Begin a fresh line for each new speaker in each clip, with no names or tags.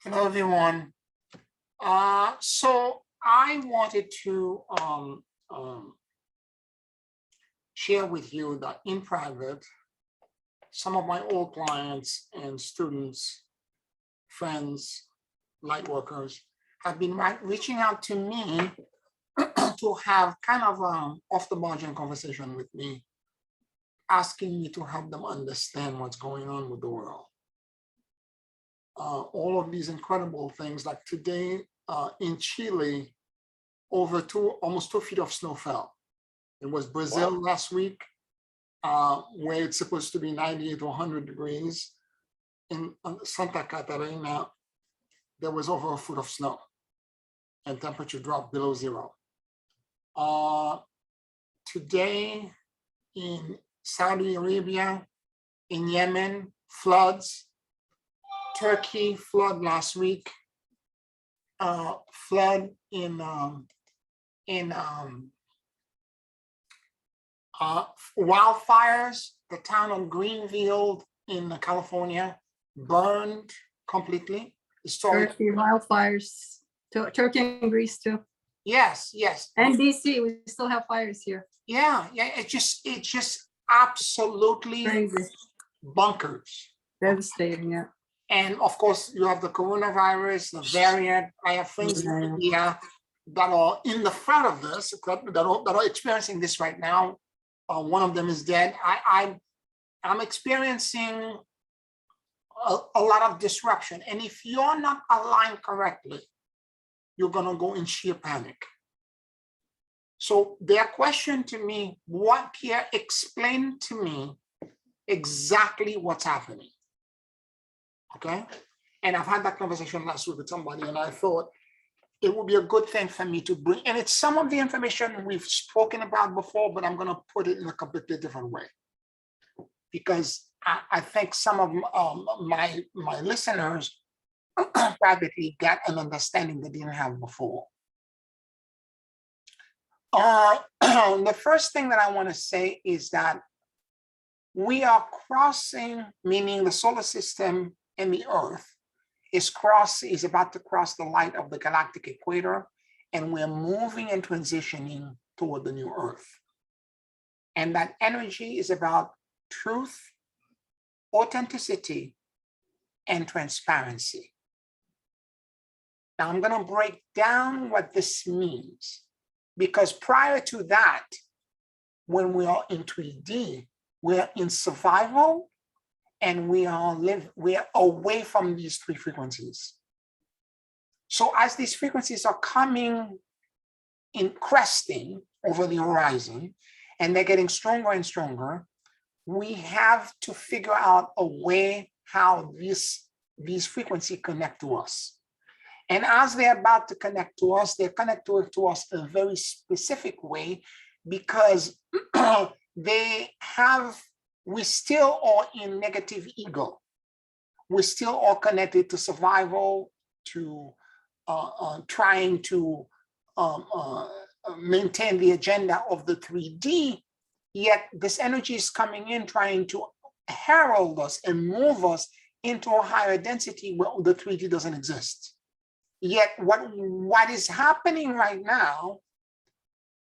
Hello, everyone. So I wanted to share with you that in private, some of my old clients and students, friends, light workers have been reaching out to me to have kind of off the margin conversation with me, asking me to help them understand what's going on with the world. All of these incredible things, like today in Chile, almost 2 feet of snow fell. It was Brazil last week, where it's supposed to be 98 to 100 degrees. In Santa Catarina, there was over a foot of snow and temperature dropped below zero. Today in Saudi Arabia, in Yemen, floods. Turkey, flood last week. Flood in wildfires. The town of Greenfield in California burned completely.
Turkey wildfires, Turkey and Greece too.
Yes, yes.
And DC, we still have fires here.
Yeah, yeah. It's just absolutely
Crazy.
Bonkers.
Devastating, yeah.
And of course, you have the coronavirus, the variant. I have friends in India that are in the front of this, that are experiencing this right now. One of them is dead. I'm experiencing a lot of disruption. And if you're not aligned correctly, you're going to go in sheer panic. So their question to me, Pierre, explain to me exactly what's happening. Okay. And I've had that conversation last week with somebody, and I thought it would be a good thing for me to bring. And it's some of the information we've spoken about before, but I'm going to put it in a completely different way, because I think some of my listeners privately got an understanding they didn't have before. The first thing that I want to say is that we are crossing, meaning the solar system and the Earth is about to cross the light of the galactic equator, and we're moving and transitioning toward the new Earth. And that energy is about truth, authenticity, and transparency. Now I'm going to break down what this means, because prior to that, when we are in 3D, we're in survival, and we are away from these three frequencies. So as these frequencies are coming in, cresting over the horizon, and they're getting stronger and stronger, we have to figure out a way how these frequencies connect to us. And as they're about to connect to us, they connect to us in a very specific way, because we still are in negative ego. We still are connected to survival, to trying to maintain the agenda of the 3D, yet this energy is coming in trying to herald us and move us into a higher density where the 3D doesn't exist. Yet what is happening right now,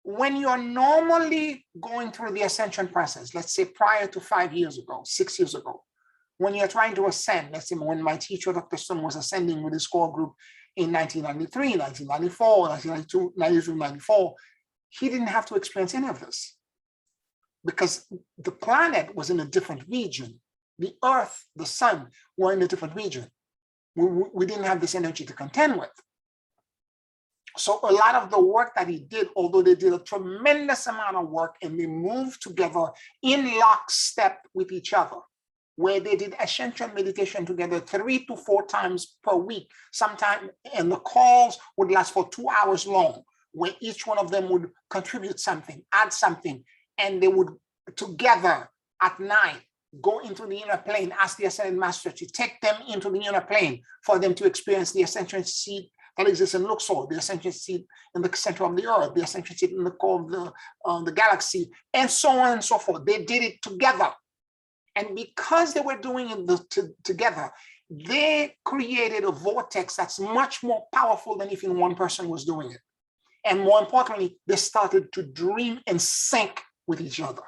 when you're normally going through the ascension process, let's say prior to 5 years ago, 6 years ago, when you're trying to ascend, let's say when my teacher, Dr. Stone, was ascending with his core group in 1993, 1994, 1992, 93, 94, he didn't have to experience any of this, because the planet was in a different region. The Earth, the sun, were in a different region. We didn't have this energy to contend with. So a lot of the work that he did, although they did a tremendous amount of work and they moved together in lockstep with each other, where they did ascension meditation together 3 to 4 times per week, sometimes, and the calls would last for 2 hours long, where each one of them would contribute something, add something, and they would together at night go into the inner plane, ask the ascended master to take them into the inner plane for them to experience the ascension seed that exists in Luxor, the ascension seed in the center of the Earth, the ascension seed in the core of the galaxy, and so on and so forth. They did it together. And because they were doing it together, they created a vortex that's much more powerful than if one person was doing it. And more importantly, they started to dream and sync with each other.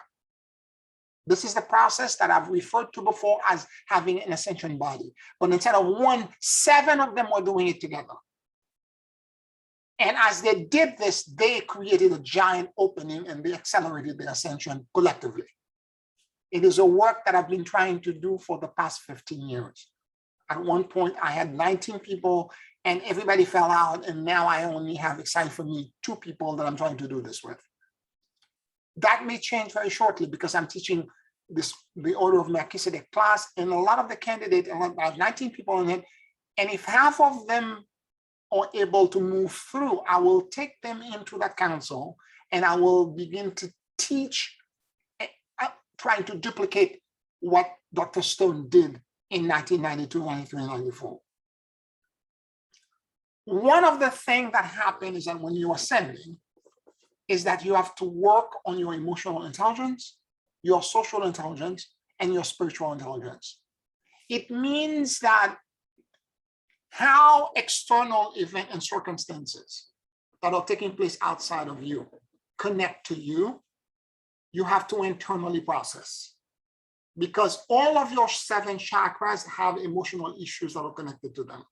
This is the process that I've referred to before as having an ascension body. But instead of one, 7 of them were doing it together. And as they did this, they created a giant opening and they accelerated the ascension collectively. It is a work that I've been trying to do for the past 15 years. At one point, I had 19 people and everybody fell out. And now I only have, excited for me, 2 people that I'm trying to do this with. That may change very shortly because I'm teaching the Order of Melchizedek class, and a lot of the candidates, I have 19 people in it, and if half of them are able to move through, I will take them into that council and I will begin to teach, trying to duplicate what Dr. Stone did in 1992, 93, 94. One of the things that happens is that when you're ascending, is that you have to work on your emotional intelligence, your social intelligence, and your spiritual intelligence. It means that how external events and circumstances that are taking place outside of you connect to you, you have to internally process. Because all of your 7 chakras have emotional issues that are connected to them.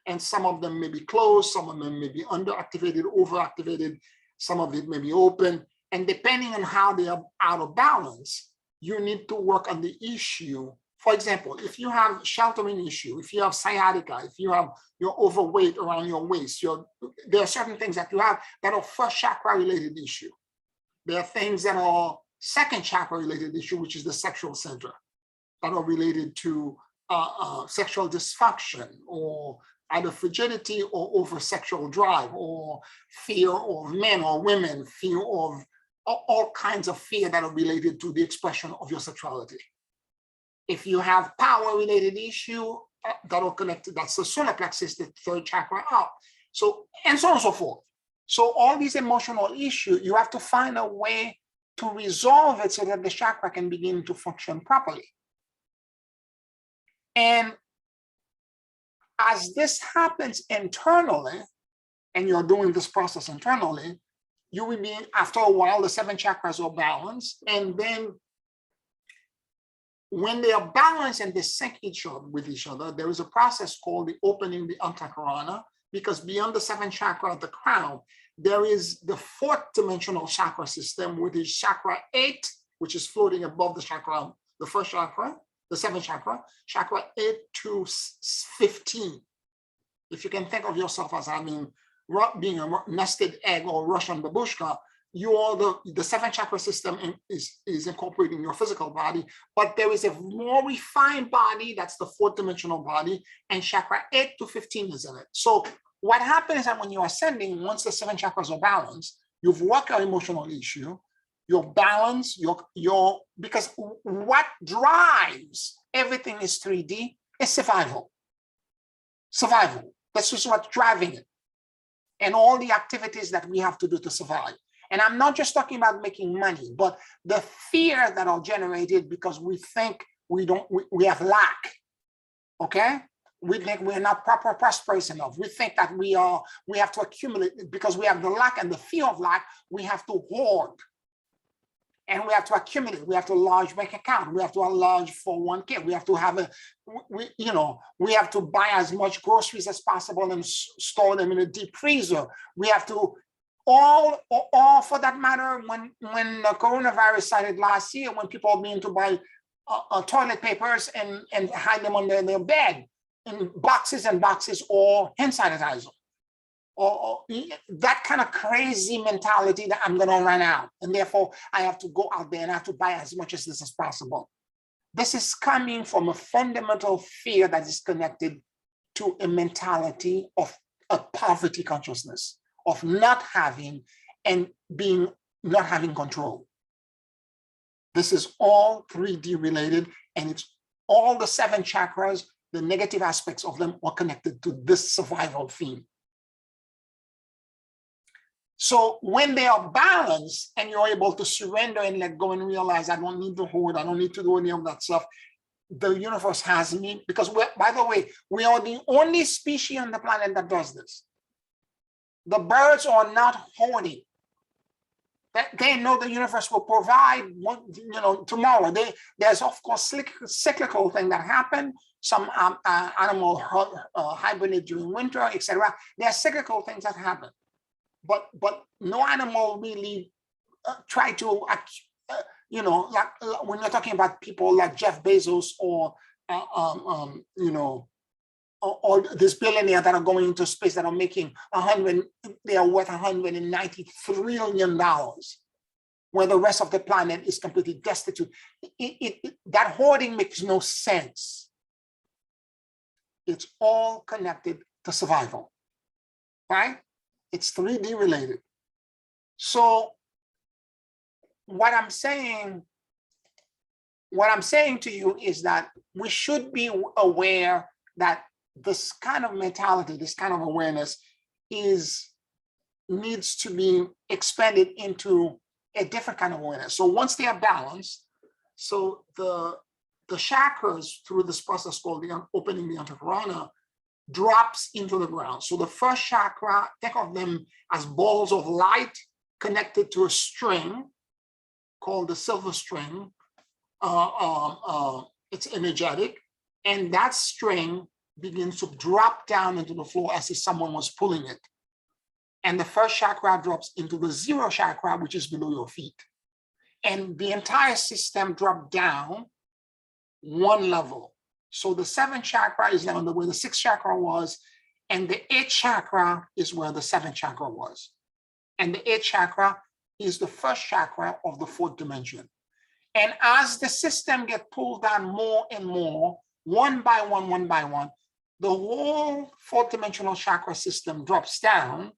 And some of them may be closed, some of them may be underactivated, overactivated, some of it may be open. And depending on how they are out of balance, you need to work on the issue. For example, if you have sheltering issue, if you have sciatica, if you're overweight around your waist, there are certain things that you have that are first chakra related issue. There are things that are second chakra related issue, which is the sexual center, that are related to sexual dysfunction or either frigidity or over sexual drive or fear of men or women, fear of all kinds of fear that are related to the expression of your sexuality. If you have power related issue that are connected, that's the solar plexus, the 3rd chakra up. So, and so on and so forth. So all these emotional issues, you have to find a way to resolve it so that the chakra can begin to function properly. And as this happens internally, and you're doing this process internally, you will be, after a while, the 7 chakras are balanced. And then when they are balanced and they sync with each other, there is a process called the opening the Antakarana, because beyond the 7 chakra, the crown, there is the 4th dimensional chakra system, which is chakra 8, which is floating above the chakra, the 1st chakra, the 7th chakra, chakra 8 to 15. If you can think of yourself as having being a nested egg or Russian babushka, you are the 7th chakra system is incorporating your physical body, but there is a more refined body, that's the 4th dimensional body, and chakra 8 to 15 is in it. So what happens is that when you're ascending, once the 7 chakras are balanced, you've worked your emotional issue, your balance, because what drives everything is 3D is survival. Survival. That's just what's driving it. And all the activities that we have to do to survive. And I'm not just talking about making money, but the fear that are generated because we think we have lack. Okay? We think we're not proper prosperous enough. We think that we have to accumulate because we have the lack and the fear of lack, we have to hoard. And we have to accumulate. We have to large bank account. We have to have a large 401k. We have to have we have to buy as much groceries as possible and store them in a deep freezer. We have to all for that matter. When the coronavirus started last year, when people began to buy toilet papers and hide them under their bed in boxes and boxes or hand sanitizer. Or that kind of crazy mentality that I'm going to run out. And therefore, I have to go out there and I have to buy as much of this as possible. This is coming from a fundamental fear that is connected to a mentality of a poverty consciousness, of not having not having control. This is all 3D related, and it's all the 7 chakras, the negative aspects of them are connected to this survival theme. So when they are balanced and you're able to surrender and let go and realize I don't need to hold, I don't need to do any of that stuff, the universe has meaning, because by the way, we are the only species on the planet that does this. The birds are not hoarding. They know the universe will provide tomorrow. There's of course cyclical thing that happen. Some animal hibernate during winter, etc. There are cyclical things that happen, but no animal really try to like when you're talking about people like Jeff Bezos or or this billionaire that are going into space that are making they are worth $190 trillion, where the rest of the planet is completely destitute. That hoarding makes no sense. It's all connected to survival, right? It's 3D related. So what I'm saying to you is that we should be aware that this kind of mentality, this kind of awareness needs to be expanded into a different kind of awareness. So once they are balanced, so the chakras through this process called the opening the Antakarana drops into the ground. So the first chakra, think of them as balls of light connected to a string called the silver string. It's energetic, and that string begins to drop down into the floor as if someone was pulling it. And the first chakra drops into the zero chakra, which is below your feet. And the entire system dropped down one level. So the seventh chakra is down where the sixth chakra was, and the eighth chakra is where the seventh chakra was. And the eighth chakra is the first chakra of the fourth dimension. And as the system gets pulled down more and more, one by one, the whole fourth dimensional chakra system drops down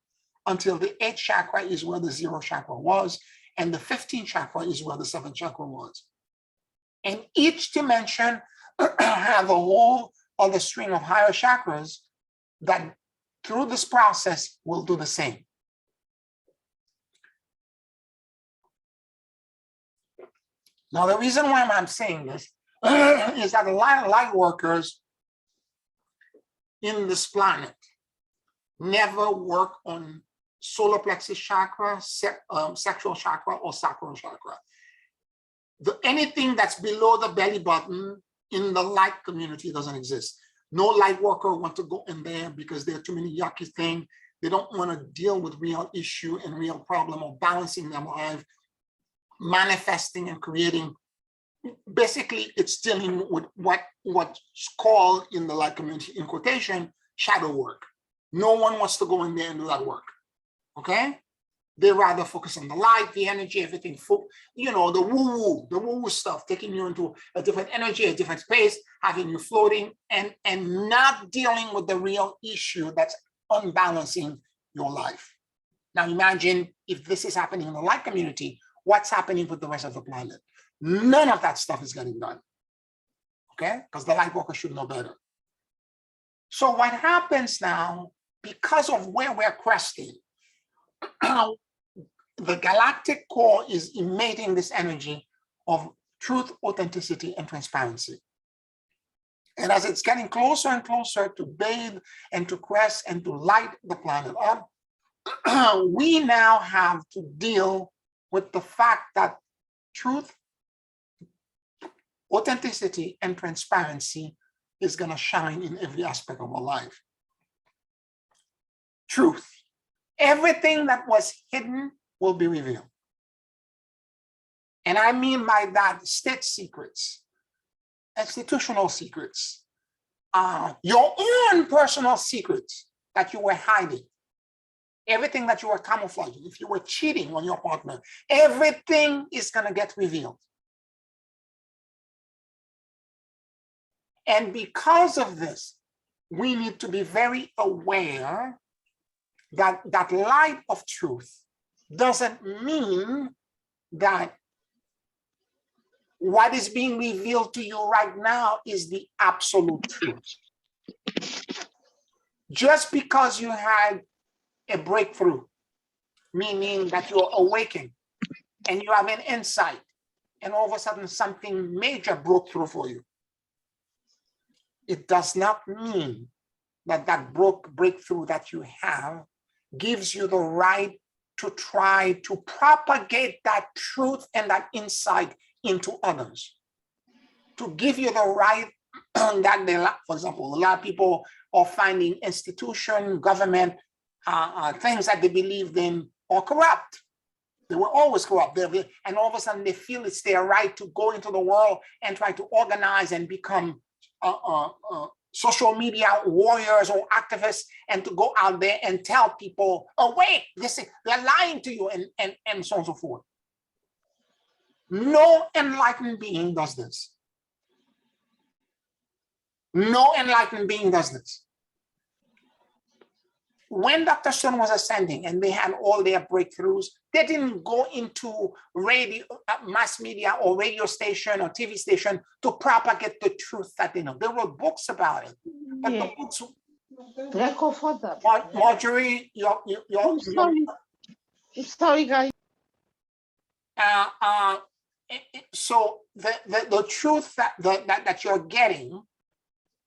until the eighth chakra is where the zero chakra was, and the 15th chakra is where the seventh chakra was. And each dimension have a whole other string of higher chakras that through this process will do the same. Now, the reason why I'm saying this is that a lot of light workers in this planet never work on solar plexus chakra, sexual chakra, or sacral chakra. Anything that's below the belly button in the light community doesn't exist. No light worker wants to go in there because there are too many yucky things. They don't want to deal with real issue and real problem of balancing their life, manifesting and creating. Basically, it's dealing with what's called in the light community, in quotation, shadow work. No one wants to go in there and do that work, okay? They rather focus on the light, the energy, everything, the woo-woo stuff, taking you into a different energy, a different space, having you floating, and not dealing with the real issue that's unbalancing your life. Now imagine if this is happening in the light community, what's happening with the rest of the planet? None of that stuff is getting done, okay? Because the light worker should know better. So what happens now, because of where we're cresting, the galactic core is emitting this energy of truth, authenticity, and transparency. And as it's getting closer and closer to bathe and to crest and to light the planet up, we now have to deal with the fact that truth, authenticity, and transparency is going to shine in every aspect of our life. Truth. Everything that was hidden will be revealed. And I mean by that state secrets, institutional secrets, your own personal secrets that you were hiding, everything that you were camouflaging, if you were cheating on your partner, everything is going to get revealed. And because of this, we need to be very aware that that light of truth doesn't mean that what is being revealed to you right now is the absolute truth. Just because you had a breakthrough, meaning that you're awakened and you have an insight, and all of a sudden something major broke through for you. it does not mean that that breakthrough that you have gives you the right to try to propagate that truth and that insight into others. To give you the right that they, for example, a lot of people are finding institution, government, things that they believed in are corrupt. They were always corrupt. And all of a sudden they feel it's their right to go into the world and try to organize and become social media warriors or activists, and to go out there and tell people, oh, wait, they're lying to you, and so on and so forth. No enlightened being does this. No enlightened being does this. When Dr. Stone was ascending and they had all their breakthroughs, they didn't go into radio, mass media or radio station or TV station to propagate the truth that they know. There were books about it. But the books, Marjorie,
I'm sorry, guys.
So the truth that you're getting,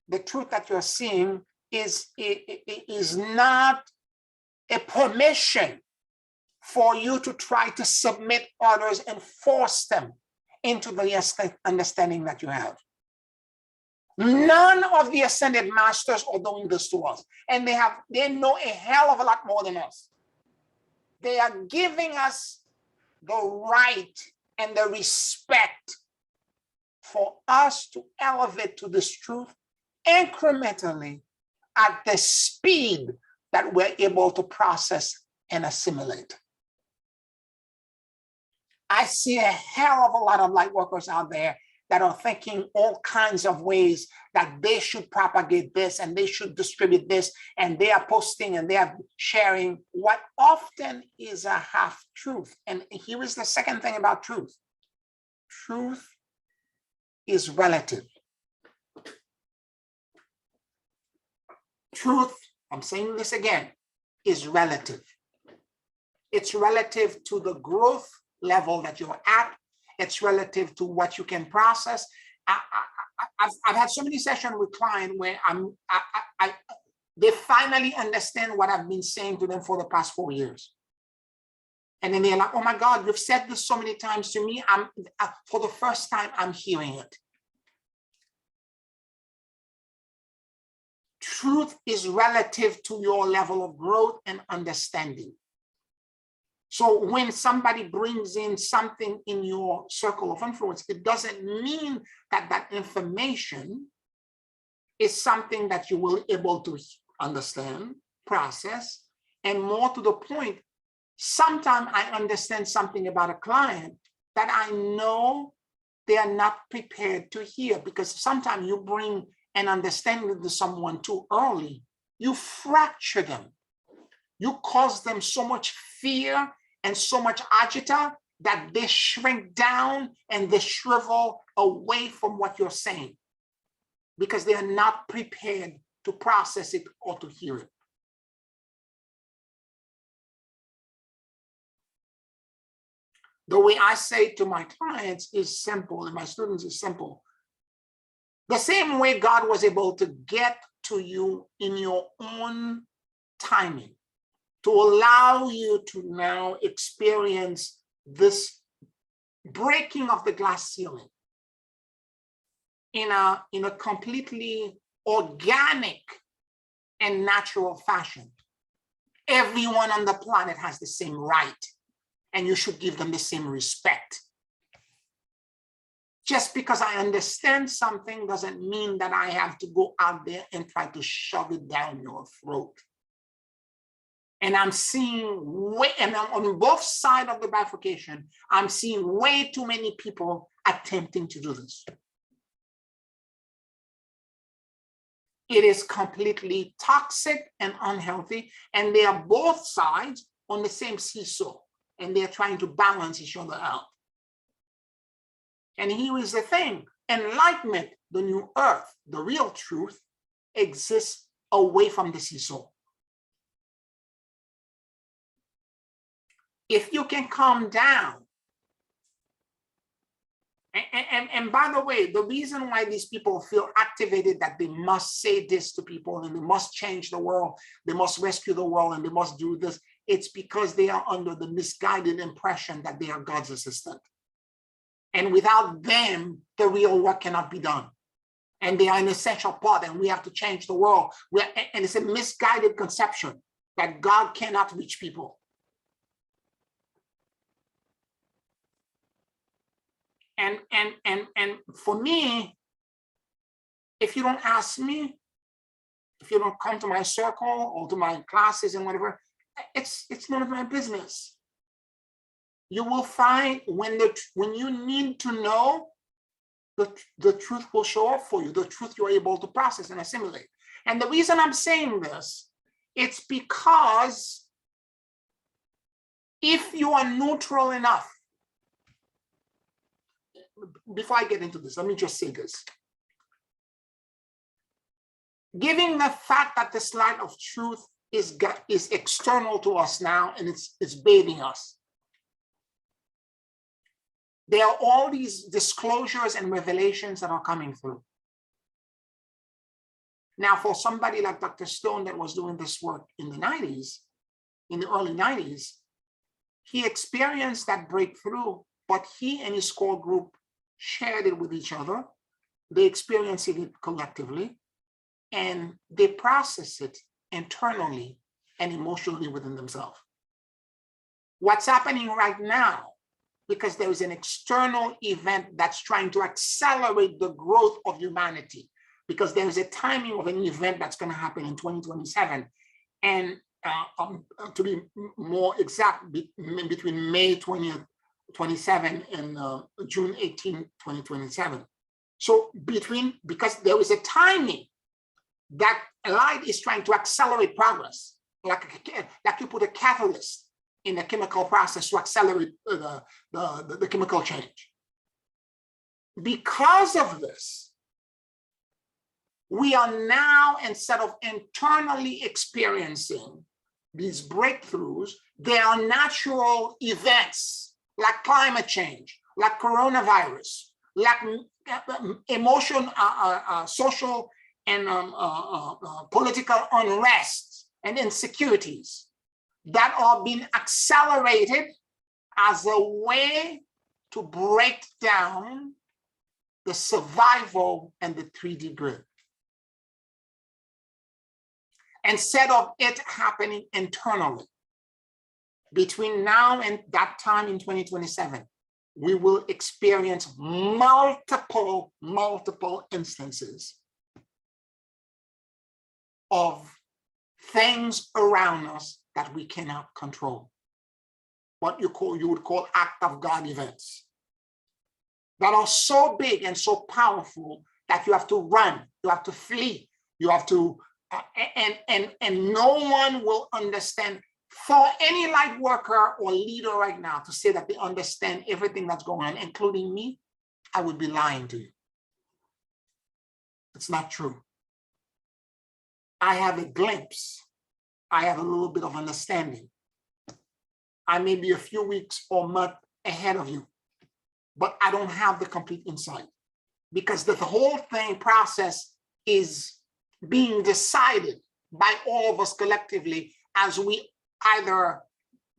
the truth that you're seeing is not a permission for you to try to submit others and force them into the understanding that you have. None of the ascended masters are doing this to us, and they know a hell of a lot more than us. They are giving us the right and the respect for us to elevate to this truth incrementally at the speed that we're able to process and assimilate. I see a hell of a lot of light workers out there that are thinking all kinds of ways that they should propagate this and they should distribute this, and they are posting and they are sharing what often is a half truth. And here is the second thing about truth. Truth is relative. Truth, I'm saying this again, is relative. It's relative to the growth level that you're at. It's relative to what you can process. I've had so many sessions with clients where they finally understand what I've been saying to them for the past 4 years. And then they're like, oh my God, you've said this so many times to me. For the first time, I'm hearing it. Truth is relative to your level of growth and understanding. So when somebody brings in something in your circle of influence, it doesn't mean that that information is something that you will be able to understand, process, and more to the point, sometimes I understand something about a client that I know they are not prepared to hear, because sometimes you bring an understanding to someone too early, you fracture them. You cause them so much fear and so much agita that they shrink down and they shrivel away from what you're saying because they are not prepared to process it or to hear it. The way I say to my clients is simple, and my students is simple. The same way God was able to get to you in your own timing, to allow you to now experience this breaking of the glass ceiling in a completely organic and natural fashion. Everyone on the planet has the same right, and you should give them the same respect. Just because I understand something doesn't mean that I have to go out there and try to shove it down your throat. And I'm seeing on both sides of the bifurcation, I'm seeing way too many people attempting to do this. It is completely toxic and unhealthy, and they are both sides on the same seesaw, and they're trying to balance each other out. And here is the thing, enlightenment, the new earth, the real truth, exists away from the seesaw. If you can calm down And by the way, the reason why these people feel activated that they must say this to people and they must change the world, they must rescue the world and they must do this, it's because they are under the misguided impression that they are God's assistant. And without them, the real work cannot be done. And they are an essential part and we have to change the world. And it's a misguided conception that God cannot reach people. And for me, if you don't ask me, if you don't come to my circle or to my classes and whatever, it's none of my business. You will find when you need to know, the truth will show up for you, the truth you're able to process and assimilate. And the reason I'm saying this, it's because if you are neutral enough, before I get into this, let me just say this. Given the fact that this light of truth is external to us now and it's bathing us, there are all these disclosures and revelations that are coming through. Now, for somebody like Dr. Stone that was doing this work in the 90s, in the early 90s, he experienced that breakthrough, but he and his core group shared it with each other. They experienced it collectively, and they process it internally and emotionally within themselves. What's happening right now, because there is an external event that's trying to accelerate the growth of humanity, because there is a timing of an event that's going to happen in 2027. And to be more exact, between May 20th, 27 and June 18, 2027. So because there is a timing that light is trying to accelerate progress, like you put a catalyst in a chemical process to accelerate the chemical change. Because of this, we are now, instead of internally experiencing these breakthroughs, there are natural events like climate change, like coronavirus, like social and political unrest and insecurities that are being accelerated as a way to break down the survival and the 3D grid. Instead of it happening internally. Between now and that time in 2027, we will experience multiple instances of things around us that we cannot control. What you would call act of God events that are so big and so powerful that you have to run, you have to flee, you have to, and no one will understand. For any light worker or leader right now to say that they understand everything that's going on, including me, I would be lying to you. It's not true. I have a glimpse. I have a little bit of understanding. I may be a few weeks or month ahead of you, but I don't have the complete insight because the whole process is being decided by all of us collectively as we either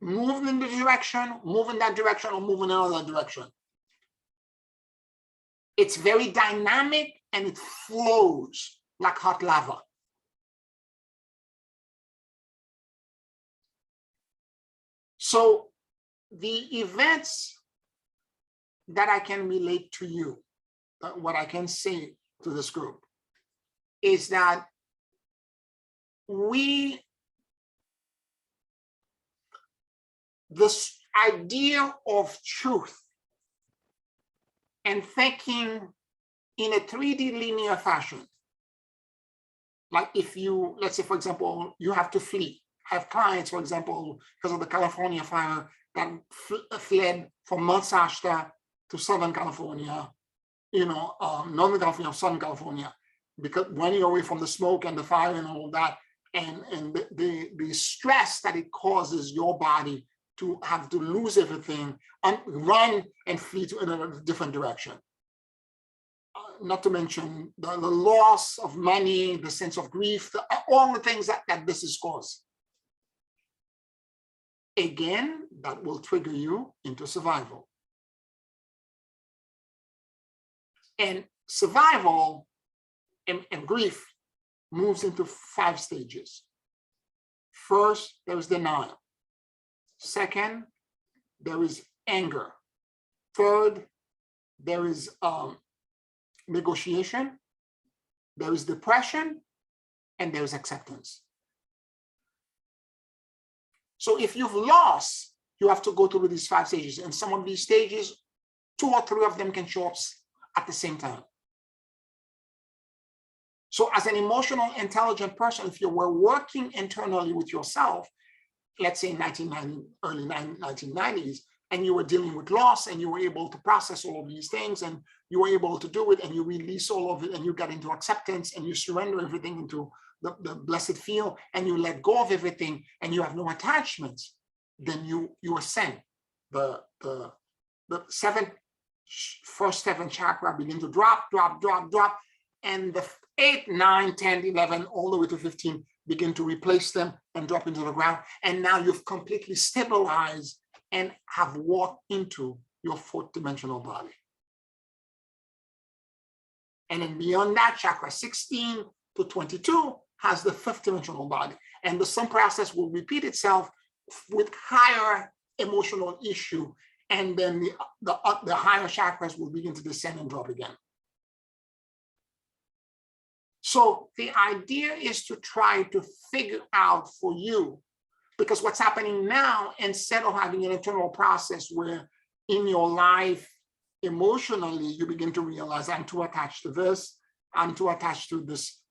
move in that direction, or move in another direction. It's very dynamic and it flows like hot lava. So the events that I can relate to you, what I can say to this group, is that this idea of truth and thinking in a 3D linear fashion, like if you, let's say, for example, you have to flee. I have clients, for example, because of the California fire, that fled from Mount Shasta to Southern California, Northern California, Southern California, because running away from the smoke and the fire and all that, and the stress that it causes your body to have to lose everything and run and flee to another different direction. Not to mention the loss of money, the sense of grief, all the things that this is caused. Again, that will trigger you into survival. And survival and grief moves into 5 stages. First, there is denial. Second, there is anger. Third, there is negotiation. There is depression, and there is acceptance. So if you've lost, you have to go through these 5 stages. And some of these stages, 2 or 3 of them can show up at the same time. So as an emotional, intelligent person, if you were working internally with yourself, let's say early 1990s, and you were dealing with loss and you were able to process all of these things and you were able to do it and you release all of it and you got into acceptance and you surrender everything into the blessed field and you let go of everything and you have no attachments, then you ascend. The first 7 chakra begin to drop, and the 8, 9, 10, 11, all the way to 15 begin to replace them and drop into the ground. And now you've completely stabilized and have walked into your 4th dimensional body. And then beyond that, chakra 16 to 22 has the 5th dimensional body. And the same process will repeat itself with higher emotional issue. And then the higher chakras will begin to descend and drop again. So the idea is to try to figure out for you, because what's happening now, instead of having an internal process where in your life, emotionally, you begin to realize I'm too attached to this, I'm too attached to this,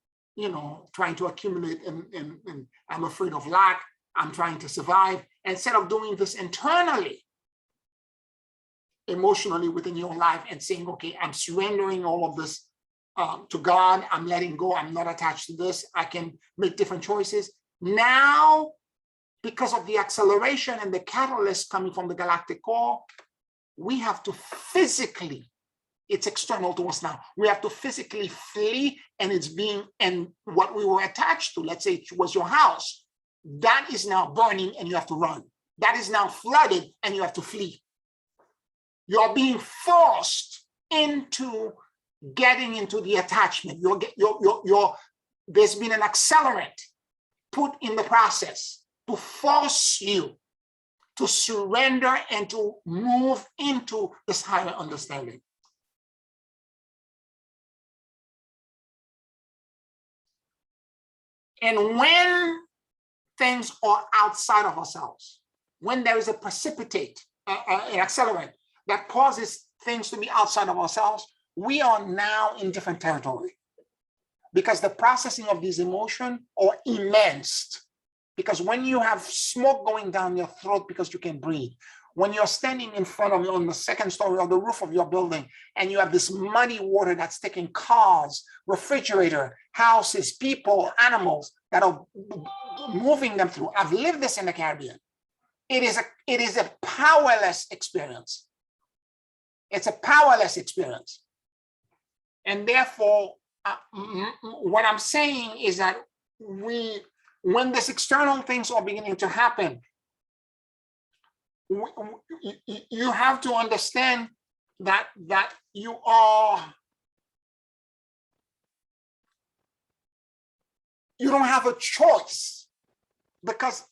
trying to accumulate and I'm afraid of lack, I'm trying to survive. Instead of doing this internally, emotionally within your life and saying, okay, I'm surrendering all of this to God, I'm letting go, I'm not attached to this, I can make different choices. Now, because of the acceleration and the catalyst coming from the galactic core, we have to physically, it's external to us now, we have to physically flee, and and what we were attached to, let's say it was your house, that is now burning and you have to run. That is now flooded and you have to flee. You're being forced into getting into the attachment. There's been an accelerant put in the process to force you to surrender and to move into this higher understanding. And when things are outside of ourselves, when there is a precipitate, an accelerant that causes things to be outside of ourselves, we are now in different territory, because the processing of these emotions are immense. Because when you have smoke going down your throat because you can breathe, when you're standing in front of you on the 2nd story of the roof of your building, and you have this muddy water that's taking cars, refrigerator, houses, people, animals that are moving them through. I've lived this in the Caribbean. It is a powerless experience. It's a powerless experience. And therefore, what I'm saying is that when these external things are beginning to happen, you have to understand that you don't have a choice, because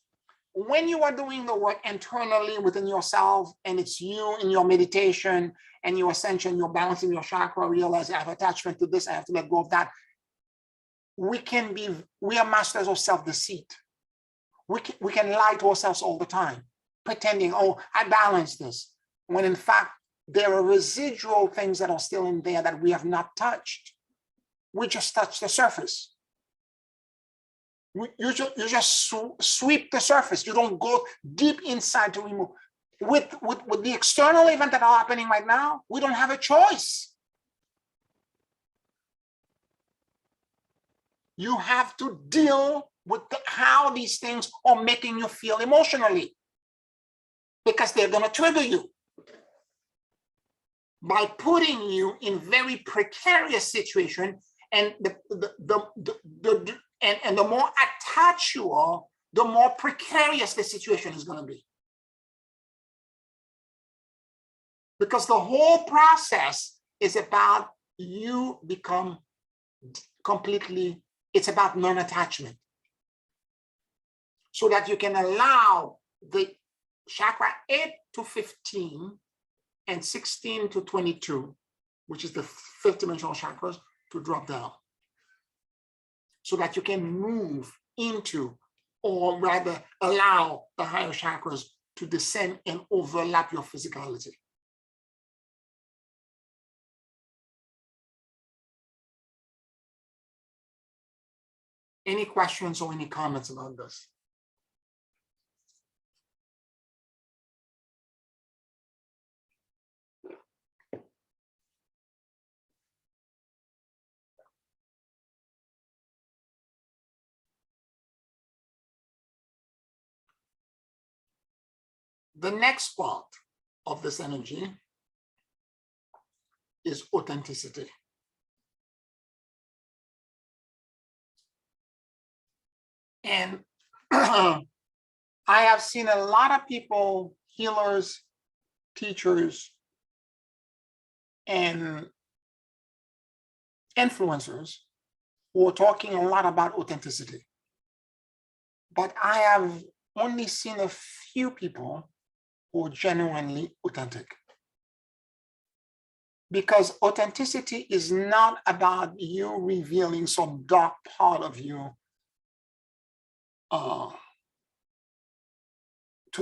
when you are doing the work internally within yourself, and it's you in your meditation and your ascension, you're balancing your chakra, realize I have attachment to this, I have to let go of that. We are masters of self-deceit. We can lie to ourselves all the time, pretending, oh, I balance this, when in fact, there are residual things that are still in there that we have not touched. We just touched the surface. You just sweep the surface. You don't go deep inside to remove. With the external event that are happening right now, we don't have a choice. You have to deal with how these things are making you feel emotionally. because they're going to trigger you by putting you in very precarious situation, and and the more attached you are, the more precarious the situation is going to be. Because the whole process is about you become completely, it's about non-attachment. So that you can allow the chakra 8 to 15 and 16 to 22, which is the fifth dimensional chakras, to drop down. So that you can move into, or rather allow the higher chakras to descend and overlap your physicality. Any questions or any comments about this? The next part of this energy is authenticity. And I have seen a lot of people, healers, teachers, and influencers, who are talking a lot about authenticity. But I have only seen a few people who are genuinely authentic. Because authenticity is not about you revealing some dark part of you to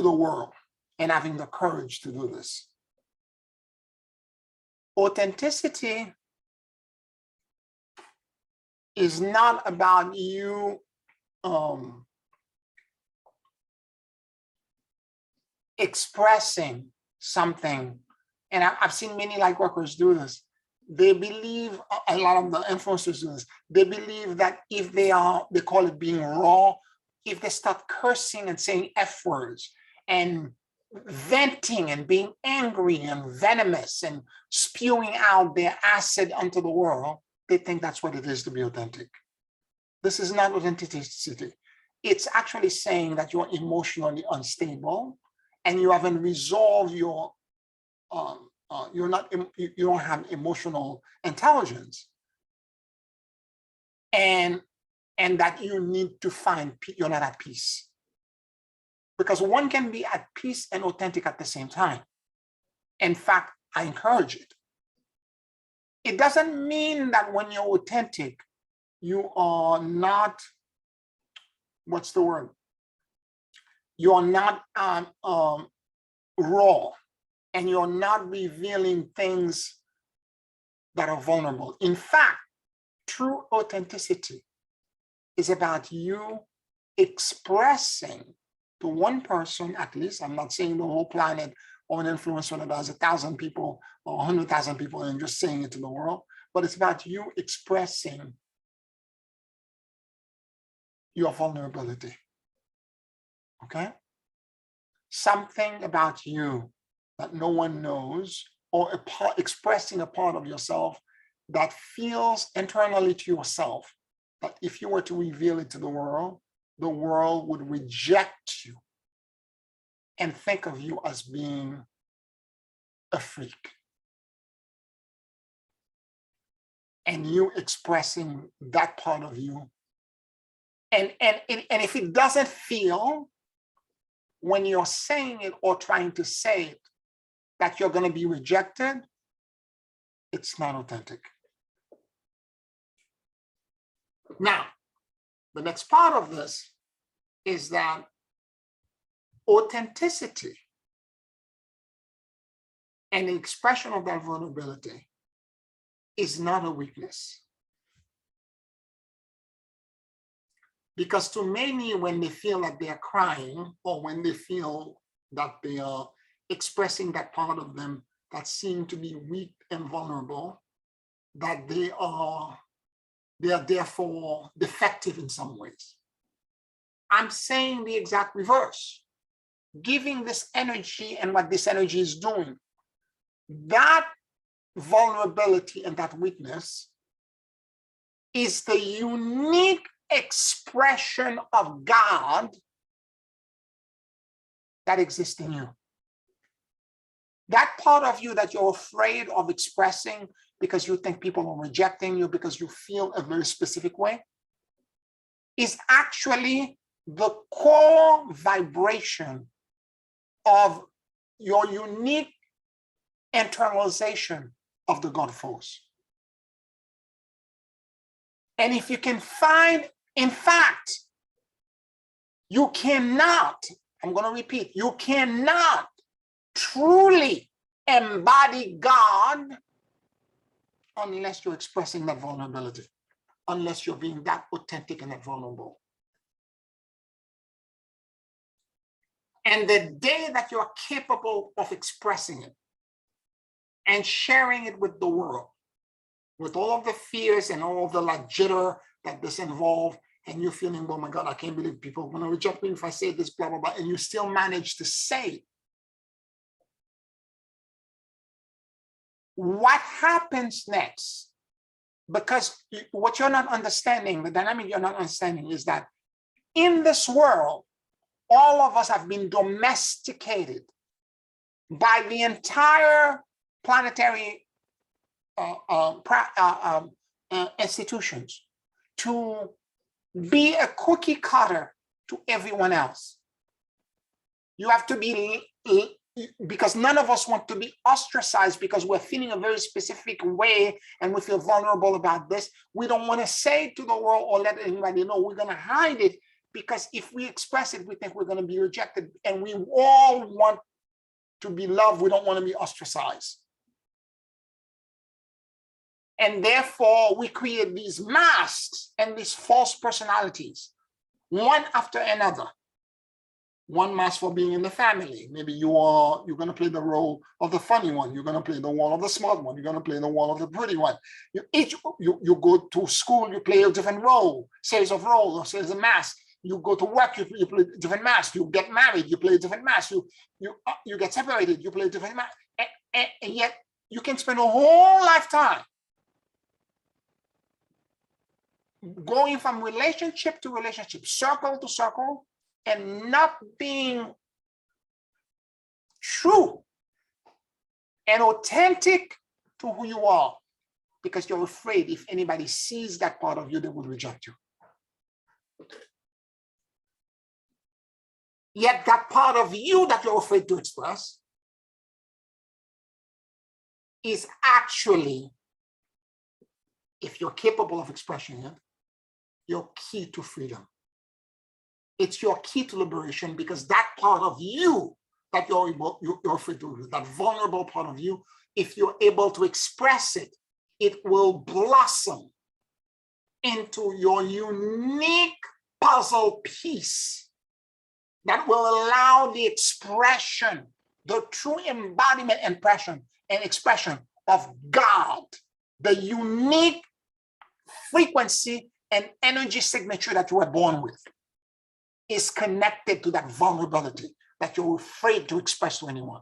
the world and having the courage to do this. Authenticity is not about you expressing something. And I've seen many light workers do this. They believe, a lot of the influencers do this, they believe that if they call it being raw, if they start cursing and saying F words and venting and being angry and venomous and spewing out their acid onto the world, they think that's what it is to be authentic. This is not authenticity. It's actually saying that you're emotionally unstable and you haven't resolved your, you don't have emotional intelligence, and that you need to find, you're not at peace. Because one can be at peace and authentic at the same time. In fact, I encourage it. It doesn't mean that when you're authentic, you are not, what's the word? You're not raw, and you're not revealing things that are vulnerable. In fact, true authenticity is about you expressing to one person, at least, I'm not saying the whole planet, or an influencer that has 1,000 people or 100,000 people and just saying it to the world, but it's about you expressing your vulnerability, okay? Something about you that no one knows, or expressing a part of yourself that feels internally to yourself that if you were to reveal it to the world would reject you and think of you as being a freak. And you expressing that part of you. And if it doesn't feel, when you're saying it or trying to say it, that you're going to be rejected, it's not authentic. Now, the next part of this is that authenticity and the expression of that vulnerability is not a weakness. Because to many, when they feel that they're crying, or when they feel that they are expressing that part of them that seem to be weak and vulnerable, that they are therefore defective in some ways. I'm saying the exact reverse. giving this energy and what this energy is doing. That vulnerability and that weakness is the unique expression of God that exists in you. That part of you that you're afraid of expressing because you think people are rejecting you, because you feel a very specific way, is actually the core vibration of your unique internalization of the God force. And if you can find, in fact, you cannot, I'm going to repeat, you cannot truly embody God unless you're expressing that vulnerability, unless you're being that authentic and that vulnerable. And the day that you're capable of expressing it and sharing it with the world, with all of the fears and all of the like jitter that this involves, and you're feeling, oh my God, I can't believe people are going to reject me if I say this, blah, blah, blah, and you still manage to say it. What happens next? Because what you're not understanding, the dynamic you're not understanding is that in this world, all of us have been domesticated by the entire planetary institutions to be a cookie cutter to everyone else. You have to be, because none of us want to be ostracized because we're feeling a very specific way and we feel vulnerable about this. We don't want to say to the world or let anybody know. We're going to hide it because if we express it, we think we're going to be rejected, and we all want to be loved. We don't want to be ostracized. And therefore, we create these masks and these false personalities, one after another. One mask for being in the family. Maybe you're going to play the role of the funny one. You're going to play the role of the smart one. You're going to play the role of the pretty one. You go to school, you play a different role, series of roles or series of masks. You go to work, you play a different mask. You get married, you play a different mask. You get separated, you play a different mask. And yet you can spend a whole lifetime going from relationship to relationship, circle to circle, and not being true and authentic to who you are, because you're afraid if anybody sees that part of you, they will reject you. Yet that part of you that you're afraid to express is actually, if you're capable of expressing it, your key to freedom. It's your key to liberation, because that part of you that you're afraid to, that vulnerable part of you, if you're able to express it, it will blossom into your unique puzzle piece that will allow the expression, the true embodiment and expression of God, the unique frequency and energy signature that you were born with, is connected to that vulnerability that you're afraid to express to anyone.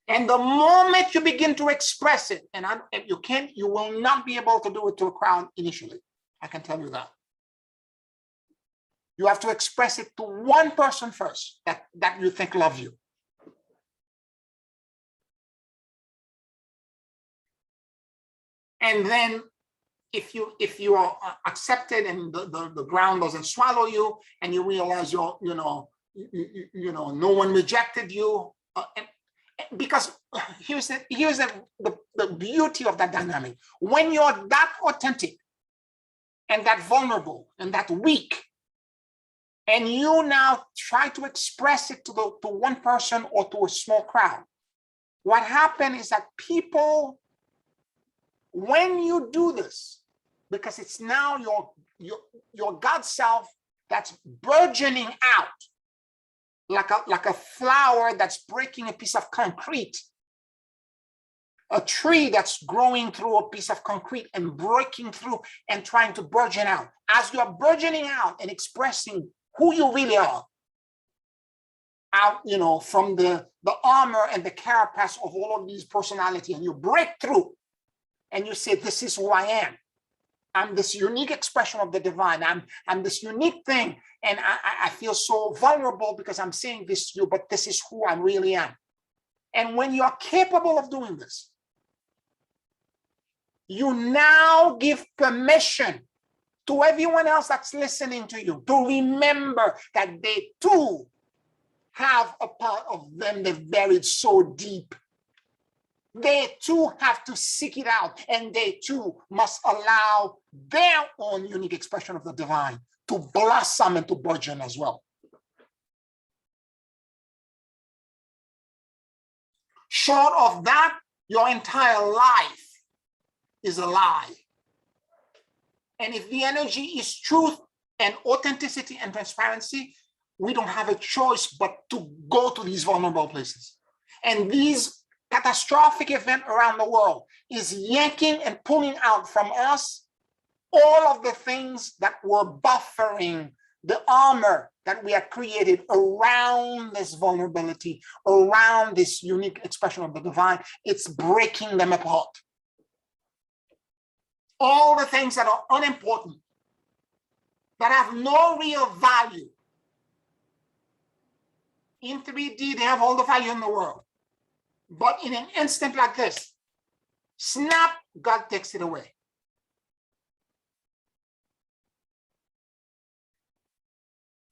And the moment you begin to express it, and you will not be able to do it to a crowd initially. I can tell you that. You have to express it to one person first that you think loves you. And then if you are accepted and the ground doesn't swallow you, and you realize no one rejected you, because here's the beauty of that dynamic. When you're that authentic and that vulnerable and that weak, and you now try to express it to one person or to a small crowd, what happens is that people, when you do this, because it's now your God self that's burgeoning out like a flower that's breaking a piece of concrete, a tree that's growing through a piece of concrete and breaking through and trying to burgeon out. As you're burgeoning out and expressing who you really are, out, from the armor and the carapace of all of these personality, and you break through and you say, this is who I am. I'm this unique expression of the divine. I'm this unique thing. And I feel so vulnerable because I'm saying this to you, but this is who I really am. And when you're capable of doing this, you now give permission to everyone else that's listening to you to remember that they too have a part of them they've buried so deep. They too have to seek it out, and they too must allow their own unique expression of the divine to blossom and to burgeon as well. Short of that, your entire life is a lie. And if the energy is truth and authenticity and transparency, we don't have a choice but to go to these vulnerable places. And these catastrophic event around the world is yanking and pulling out from us all of the things that were buffering the armor that we had created around this vulnerability, around this unique expression of the divine. It's breaking them apart. All the things that are unimportant, that have no real value. In 3D, they have all the value in the world. But in an instant like this, snap, God takes it away.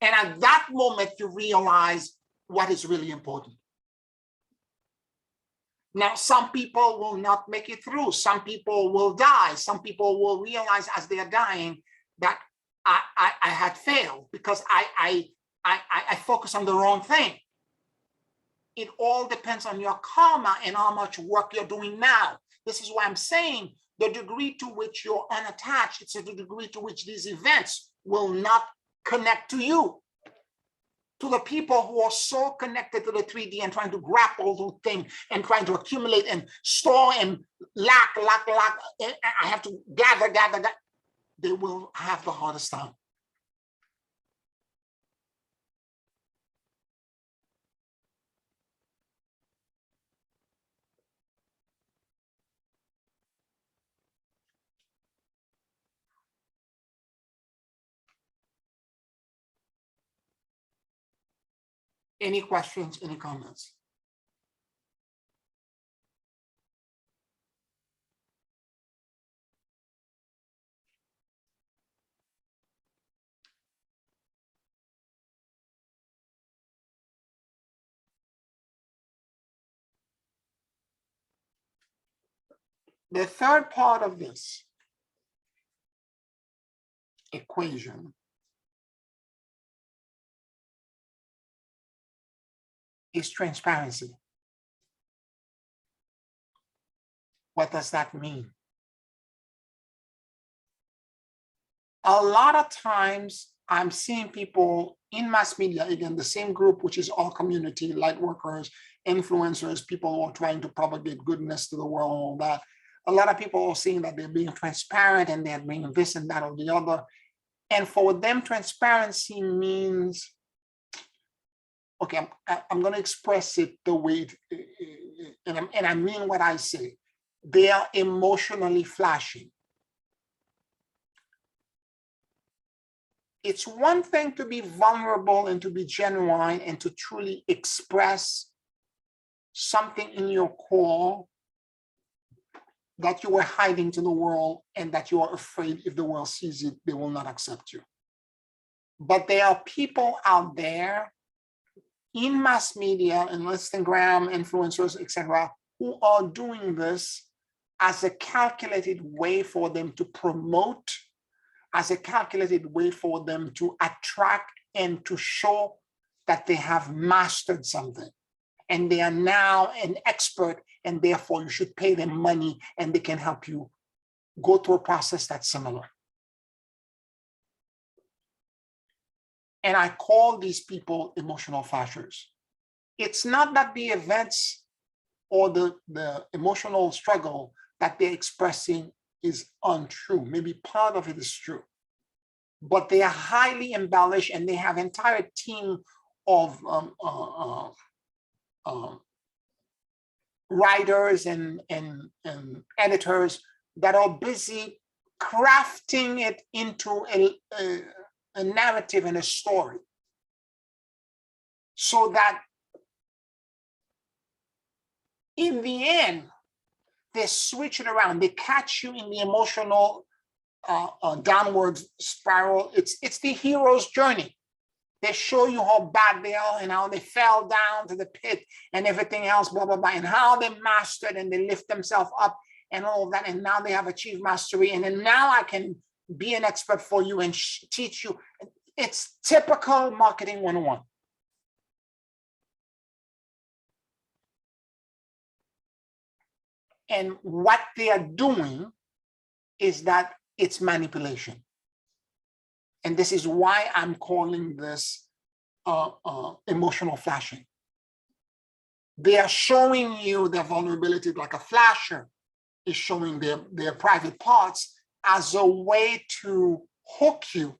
And at that moment, you realize what is really important. Now, some people will not make it through. Some people will die. Some people will realize as they are dying that I had failed because I focus on the wrong thing. It all depends on your karma and how much work you're doing now. This is why I'm saying the degree to which you're unattached, it's the degree to which these events will not connect to you. To the people who are so connected to the 3D and trying to grapple those things and trying to accumulate and store and lack, I have to gather, they will have the hardest time. Any questions, any comments? The third part of this equation is transparency. What does that mean? A lot of times I'm seeing people in mass media, again, the same group, which is all community, light workers, influencers, people who are trying to propagate goodness to the world, all that. A lot of people are saying that they're being transparent and they're being this and that or the other. And for them, transparency means, okay, I'm going to express it the way, and I mean what I say. They are emotionally flashing. It's one thing to be vulnerable and to be genuine and to truly express something in your core that you were hiding to the world and that you are afraid if the world sees it, they will not accept you. But there are people out there in mass media, in Instagram, influencers, etc., who are doing this as a calculated way for them to promote, as a calculated way for them to attract and to show that they have mastered something. And they are now an expert, and therefore you should pay them money and they can help you go through a process that's similar. And I call these people emotional flashers. It's not that the events or the emotional struggle that they're expressing is untrue. Maybe part of it is true, but they are highly embellished, and they have an entire team of writers and editors that are busy crafting it into a narrative and a story, so that in the end, they switch it around. They catch you in the emotional downward spiral. It's the hero's journey. They show you how bad they are and how they fell down to the pit and everything else, blah, blah, blah, and how they mastered and they lift themselves up and all of that. And now they have achieved mastery. And then now I can be an expert for you and teach you. It's typical marketing 101. And what they are doing is that it's manipulation. And this is why I'm calling this emotional flashing. They are showing you their vulnerability like a flasher is showing their private parts as a way to hook you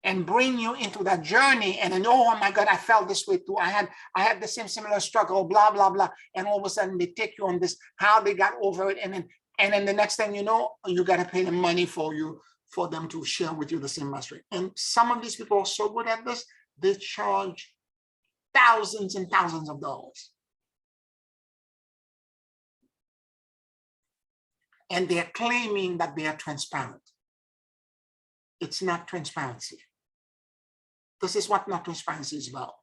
and bring you into that journey. And then, oh my God, I felt this way too. I had the same similar struggle, blah, blah, blah. And all of a sudden they take you on this, how they got over it. And then the next thing you know, you got to pay them money for them to share with you the same mastery. And some of these people are so good at this, they charge thousands and thousands of dollars. And they're claiming that they are transparent. It's not transparency. This is what not transparency is about.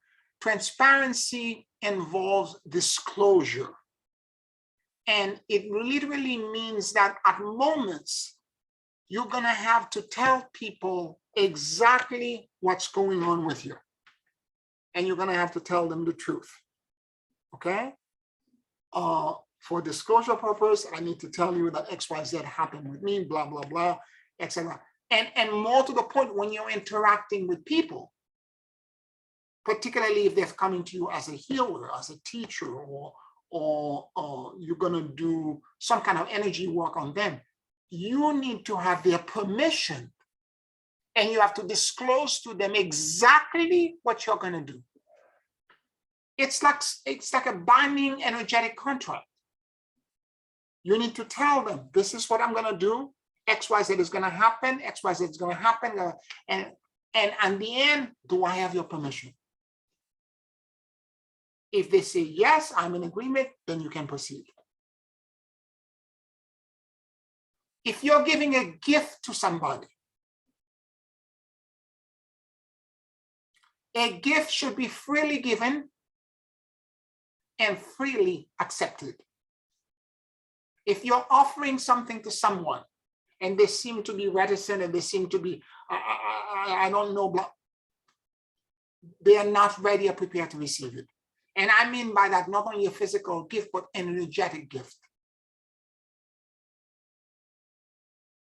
Transparency involves disclosure. And it literally means that at moments, you're going to have to tell people exactly what's going on with you. And you're going to have to tell them the truth. Okay? For disclosure purpose, I need to tell you that XYZ happened with me, blah, blah, blah, etc. And more to the point, when you're interacting with people, particularly if they're coming to you as a healer, as a teacher, or you're going to do some kind of energy work on them, you need to have their permission, and you have to disclose to them exactly what you're going to do. It's like a binding energetic contract. You need to tell them, this is what I'm going to do. XYZ is going to happen. XYZ is going to happen. And at the end, do I have your permission? If they say, yes, I'm in agreement, then you can proceed. If you're giving a gift to somebody, a gift should be freely given and freely accepted. If you're offering something to someone and they seem to be reticent and they seem to be, I don't know, they are not ready or prepared to receive it. And I mean by that, not only a physical gift, but an energetic gift.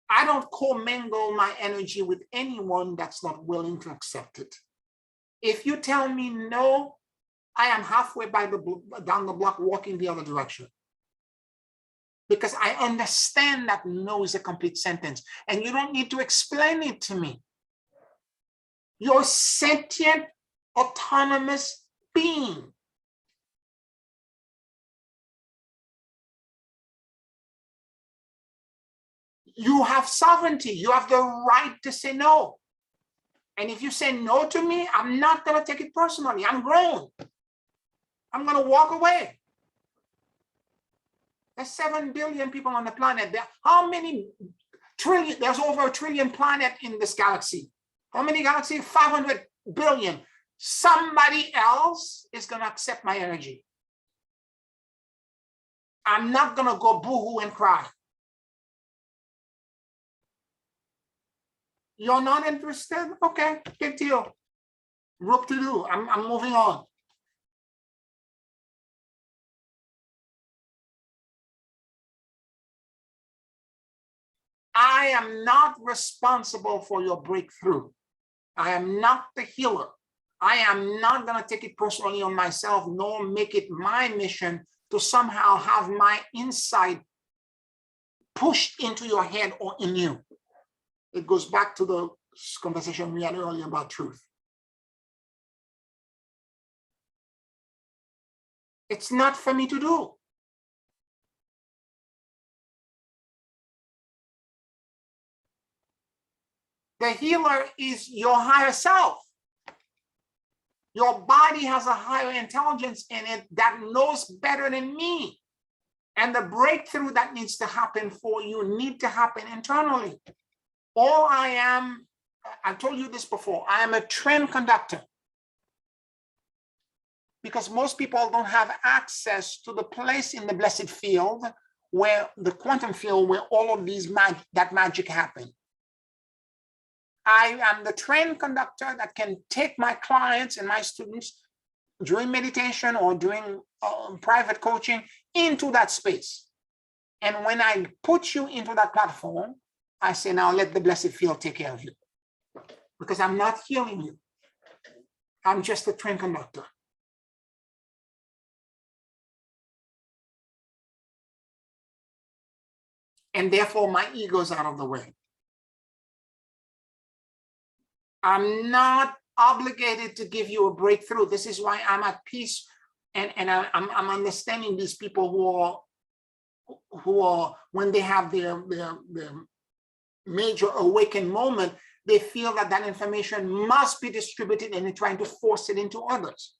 I don't commingle my energy with anyone that's not willing to accept it. If you tell me no, I am halfway down the block walking the other direction. Because I understand that no is a complete sentence, and you don't need to explain it to me. You're a sentient, autonomous being. You have sovereignty. You have the right to say no. And if you say no to me, I'm not going to take it personally. I'm grown. I'm going to walk away. There's 7 billion people on the planet. How many trillion? There's over 1 trillion planets in this galaxy. How many galaxies? 500 billion. Somebody else is going to accept my energy. I'm not going to go boo-hoo and cry. You're not interested? Okay, big deal. Work to do. I'm moving on. I am not responsible for your breakthrough. I am not the healer. I am not going to take it personally on myself, nor make it my mission to somehow have my insight pushed into your head or in you. It goes back to the conversation we had earlier about truth. It's not for me to do. The healer is your higher self. Your body has a higher intelligence in it that knows better than me. And the breakthrough that needs to happen for you need to happen internally. All I am, I told you this before, I am a trend conductor. Because most people don't have access to the place in the blessed field where the quantum field, where all of these that magic happen. I am the trend conductor that can take my clients and my students during meditation or during private coaching into that space. And when I put you into that platform, I say, now let the blessed field take care of you. Because I'm not healing you. I'm just a trend conductor. And therefore my ego is out of the way. I'm not obligated to give you a breakthrough. This is why I'm at peace, and I'm understanding these people who are when they have their major awakened moment, they feel that that information must be distributed and they're trying to force it into others.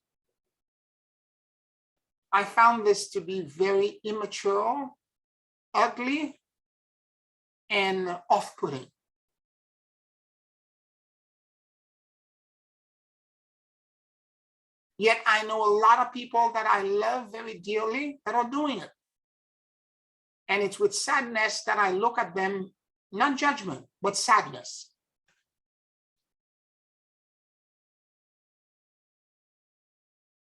I found this to be very immature, ugly, and off-putting. Yet I know a lot of people that I love very dearly that are doing it. And it's with sadness that I look at them, not judgment, but sadness.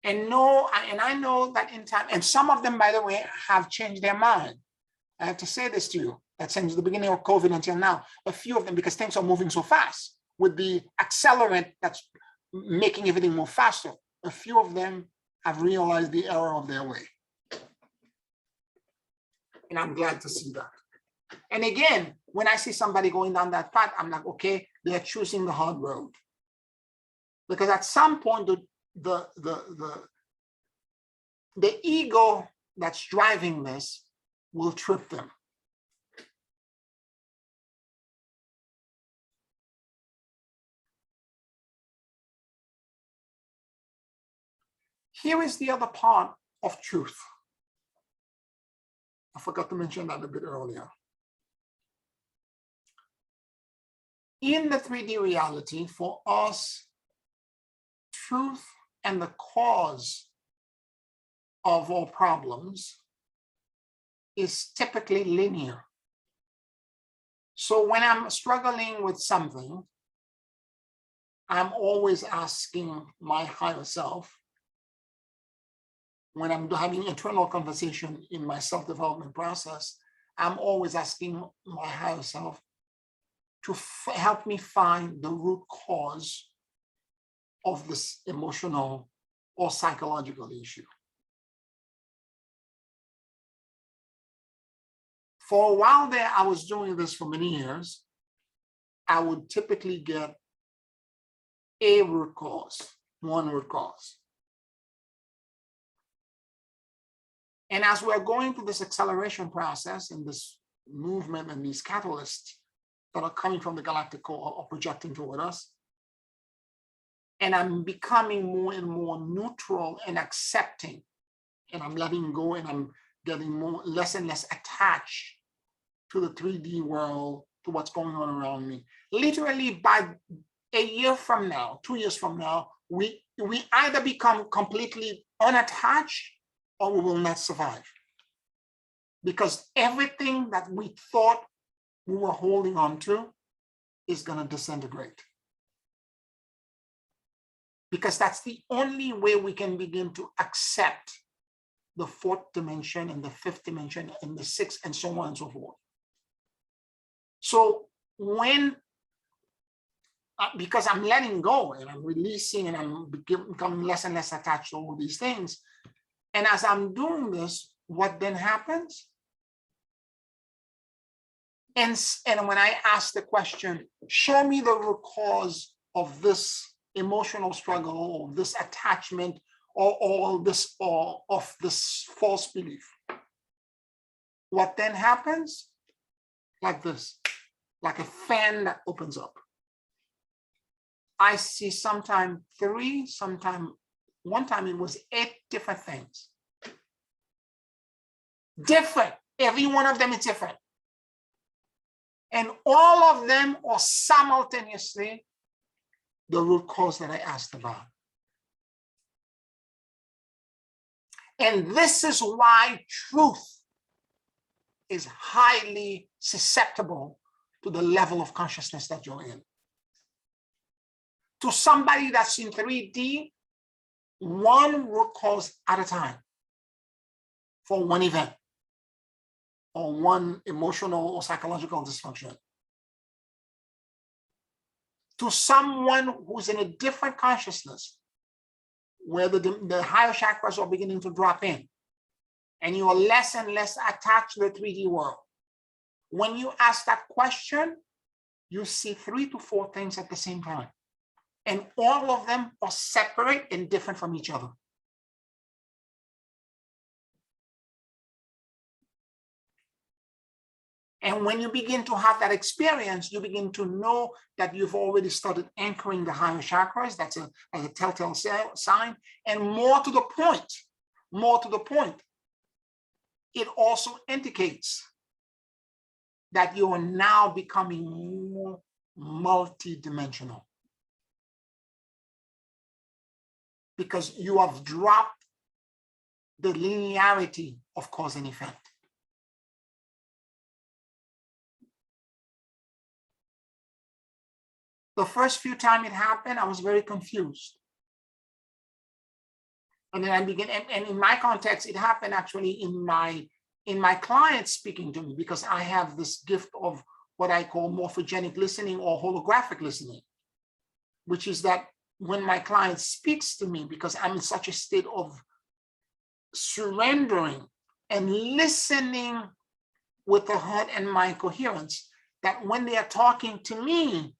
And I know that in time, and some of them, by the way, have changed their mind. I have to say this to you, that since the beginning of COVID until now, a few of them, because things are moving so fast, with the accelerant that's making everything move faster, a few of them have realized the error of their way. And I'm glad to see that. And again, when I see somebody going down that path, I'm like, okay, they're choosing the hard road. Because at some point, the ego that's driving this will trip them. Here is the other part of truth. I forgot to mention that a bit earlier. In the 3D reality, for us, truth and the cause of all problems is typically linear. So when I'm struggling with something, I'm always asking my higher self, when I'm having internal conversation in my self-development process, I'm always asking my higher self to help me find the root cause of this emotional or psychological issue. For a while there, I was doing this for many years. I would typically get a root cause, one root cause. And as we're going through this acceleration process and this movement and these catalysts that are coming from the galactic core or projecting toward us, and I'm becoming more and more neutral and accepting, and I'm letting go, and I'm getting less and less attached to the 3D world, to what's going on around me. Literally, by a year from now, 2 years from now, we either become completely unattached or we will not survive. Because everything that we thought we were holding on to is going to disintegrate. Because that's the only way we can begin to accept the fourth dimension and the fifth dimension and the sixth and so on and so forth. So when because I'm letting go and I'm releasing and I'm becoming less and less attached to all these things. And as I'm doing this, what then happens? And when I ask the question, show me the root cause of this emotional struggle, or this attachment, or this, or of this false belief, what then happens? Like this, like a fan that opens up. I see sometime 3, sometime one time it was 8 different things. Different. Every one of them is different. And all of them are simultaneously the root cause that I asked about. And this is why truth is highly susceptible to the level of consciousness that you're in. To somebody that's in 3D, one root cause at a time for one event or one emotional or psychological dysfunction. To someone who's in a different consciousness, where the higher chakras are beginning to drop in, and you are less and less attached to the 3D world. When you ask that question, you see 3 to 4 things at the same time. And all of them are separate and different from each other. And when you begin to have that experience, you begin to know that you've already started anchoring the higher chakras. That's a telltale sign. And more to the point, it also indicates that you are now becoming more multidimensional. Because you have dropped the linearity of cause and effect. The first few times it happened, I was very confused. And then I began, and in my context, it happened actually in my clients speaking to me, because I have this gift of what I call morphogenic listening or holographic listening, which is that when my client speaks to me, because I'm in such a state of surrendering and listening with the heart and mind coherence, that when they are talking to me,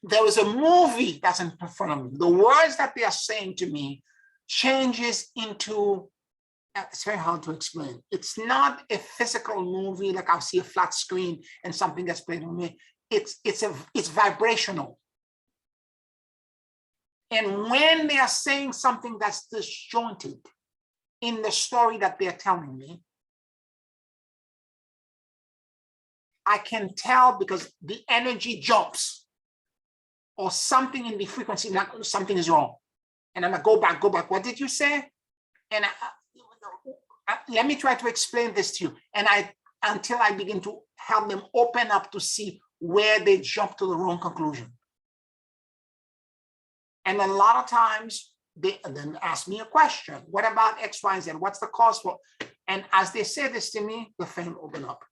there is a movie that's in front of me. The words that they are saying to me changes into, it's very hard to explain. It's not a physical movie, like I'll see a flat screen and something that's played on me. It's vibrational. And when they are saying something that's disjointed in the story that they're telling me, I can tell because the energy jumps, or something in the frequency, like something is wrong. And I'm like, go back. What did you say? And let me try to explain this to you. And until I begin to help them open up to see where they jump to the wrong conclusion. And a lot of times they then ask me a question. What about X, Y, and Z? What's the cause for? And as they say this to me, the fan open up.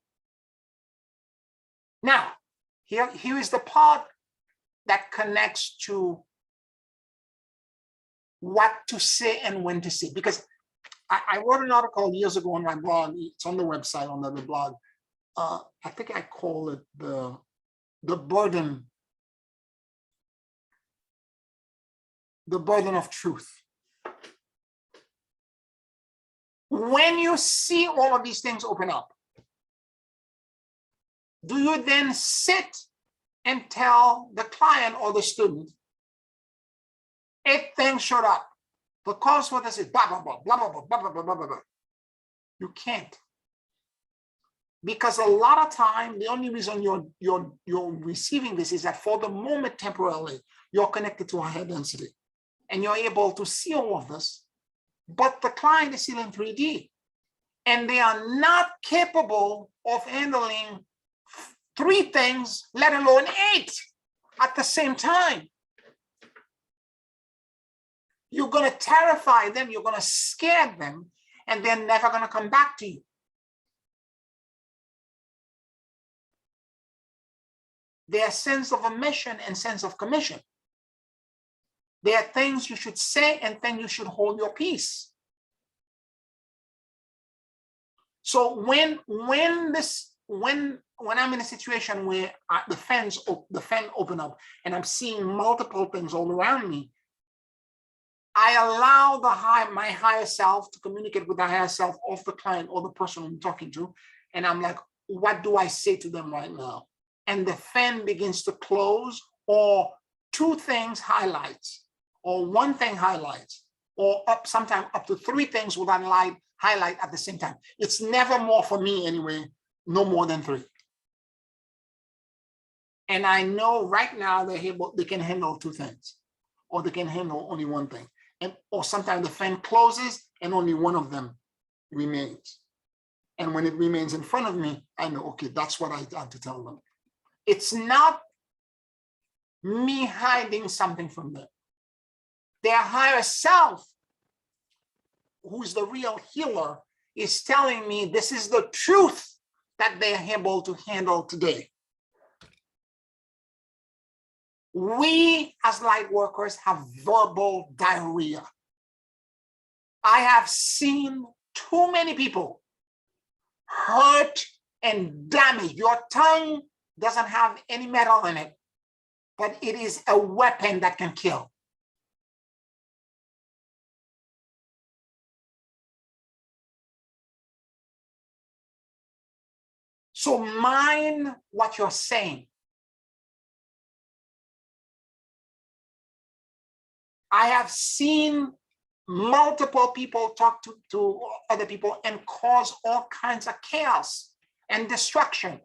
Now, here is the part that connects to what to say and when to say. Because I wrote an article years ago on my blog. It's on the website, on the blog. I think I call it the burden of truth. When you see all of these things open up, do you then sit and tell the client or the student, 8 things showed up? The cause for this is blah, blah, blah, blah, blah, blah, blah, blah, blah, blah, blah. You can't. Because a lot of time, the only reason you're receiving this is that for the moment, temporarily, you're connected to a higher density. And you're able to see all of this. But the client is still in 3D. And they are not capable of handling 3 things, let alone 8 at the same time. You're going to terrify them, you're going to scare them, and they're never going to come back to you. Their sense of a mission and sense of commission. There are things you should say and things you should hold your peace. So when I'm in a situation where the fan open up and I'm seeing multiple things all around me, I allow my higher self to communicate with the higher self of the client or the person I'm talking to. And I'm like, what do I say to them right now? And the fan begins to close, or two things highlights, or one thing highlights, or sometimes up to three things will highlight at the same time. It's never more for me anyway, no more than three. And I know right now they can handle two things, or they can handle only one thing. Or sometimes the fan closes and only one of them remains. And when it remains in front of me, I know, okay, that's what I have to tell them. It's not me hiding something from them. Their higher self, who's the real healer, is telling me this is the truth that they're able to handle today. We as light workers have verbal diarrhea. I have seen too many people hurt and damaged. Your tongue doesn't have any metal in it, but it is a weapon that can kill. So mind what you're saying. I have seen multiple people talk to other people and cause all kinds of chaos and destruction.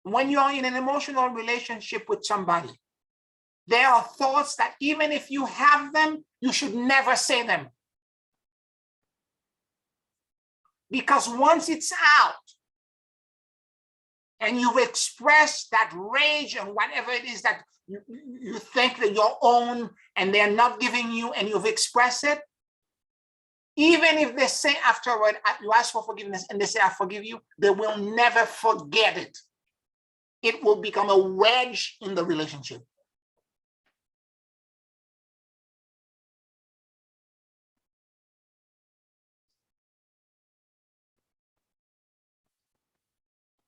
When you're in an emotional relationship with somebody, there are thoughts that even if you have them, you should never say them. Because once it's out, and you've expressed that rage and whatever it is that you think that your own and they're not giving you, and you've expressed it, even if they say afterward, you ask for forgiveness and they say, I forgive you, they will never forget it. It will become a wedge in the relationship.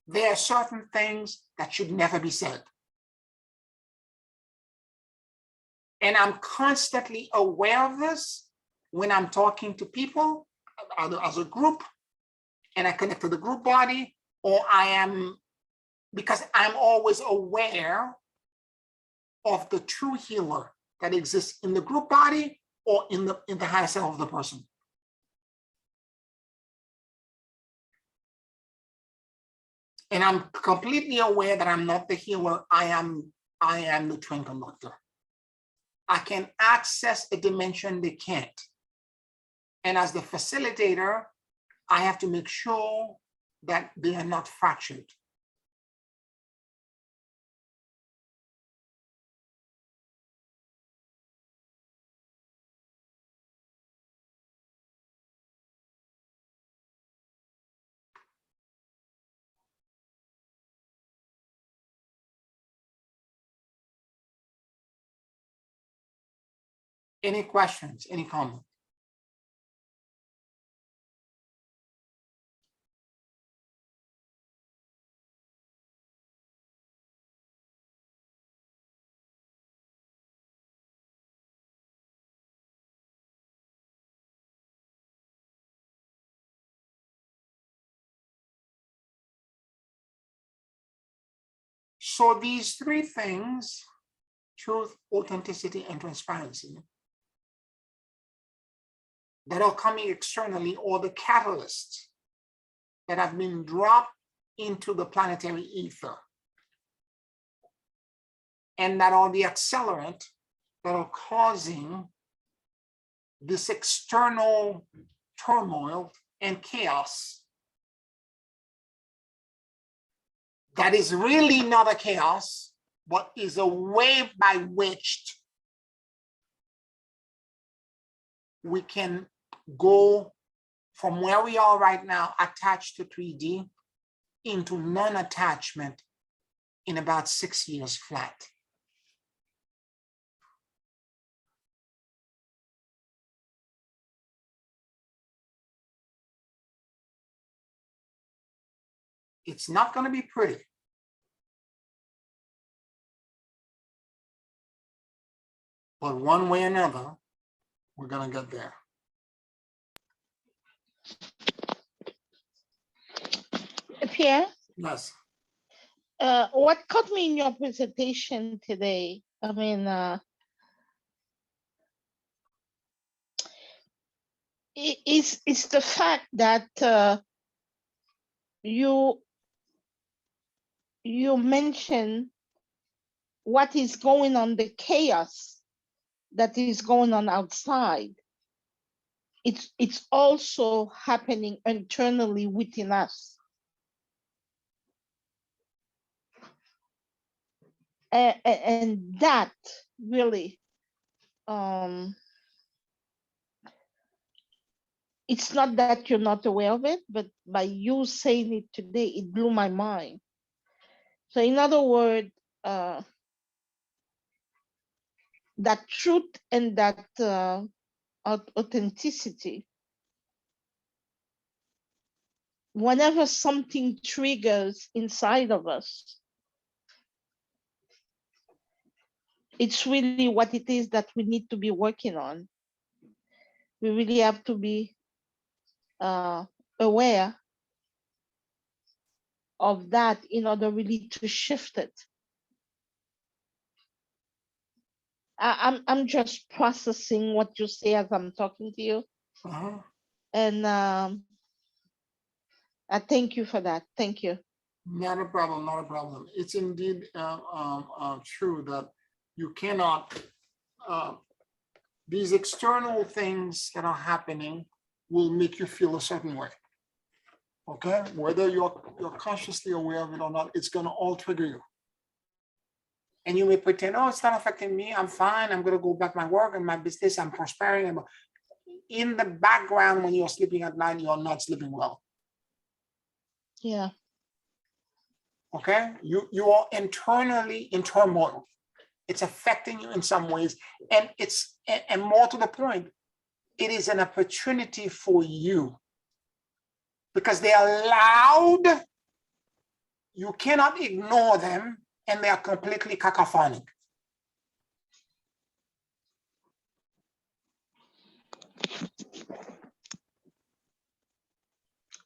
There are certain things that should never be said. And I'm constantly aware of this when I'm talking to people as a group, and I connect to the group body, or because I'm always aware of the true healer that exists in the group body or in the higher self of the person. And I'm completely aware that I'm not the healer. I am the train conductor. I can access a dimension they can't. And as the facilitator, I have to make sure that they are not fractured. Any questions, any comments? So these three things, truth, authenticity, and transparency, that are coming externally, or the catalysts that have been dropped into the planetary ether, and that are the accelerant that are causing this external turmoil and chaos that is really not a chaos, but is a way by which we can go from where we are right now, attached to 3D, into non-attachment, in about 6 years flat. It's not going to be pretty. But one way or another, we're going to get there.
Pierre,
Yes.
what caught me in your presentation today, I mean, is the fact that you mentioned what is going on, the chaos that is going on outside. It's also happening internally within us. And that really, it's not that you're not aware of it, but by you saying it today, it blew my mind. So in other words, that truth and that authenticity, whenever something triggers inside of us, it's really what it is that we need to be working on. We really have to be aware of that in order really to shift it. I'm just processing what you say as I'm talking to you. And I thank you for that. Thank you.
Not a problem, not a problem. It's indeed true that you cannot, these external things that are happening will make you feel a certain way. Okay, whether you're consciously aware of it or not, it's going to all trigger you. And you may pretend, oh, it's not affecting me. I'm fine. I'm going to go back to my work and my business. I'm prospering. In the background, when you're sleeping at night, you're not sleeping well.
Yeah.
Okay, you are internally in turmoil. It's affecting you in some ways, and and more to the point, it is an opportunity for you because they are loud. You cannot ignore them, and they are completely cacophonic.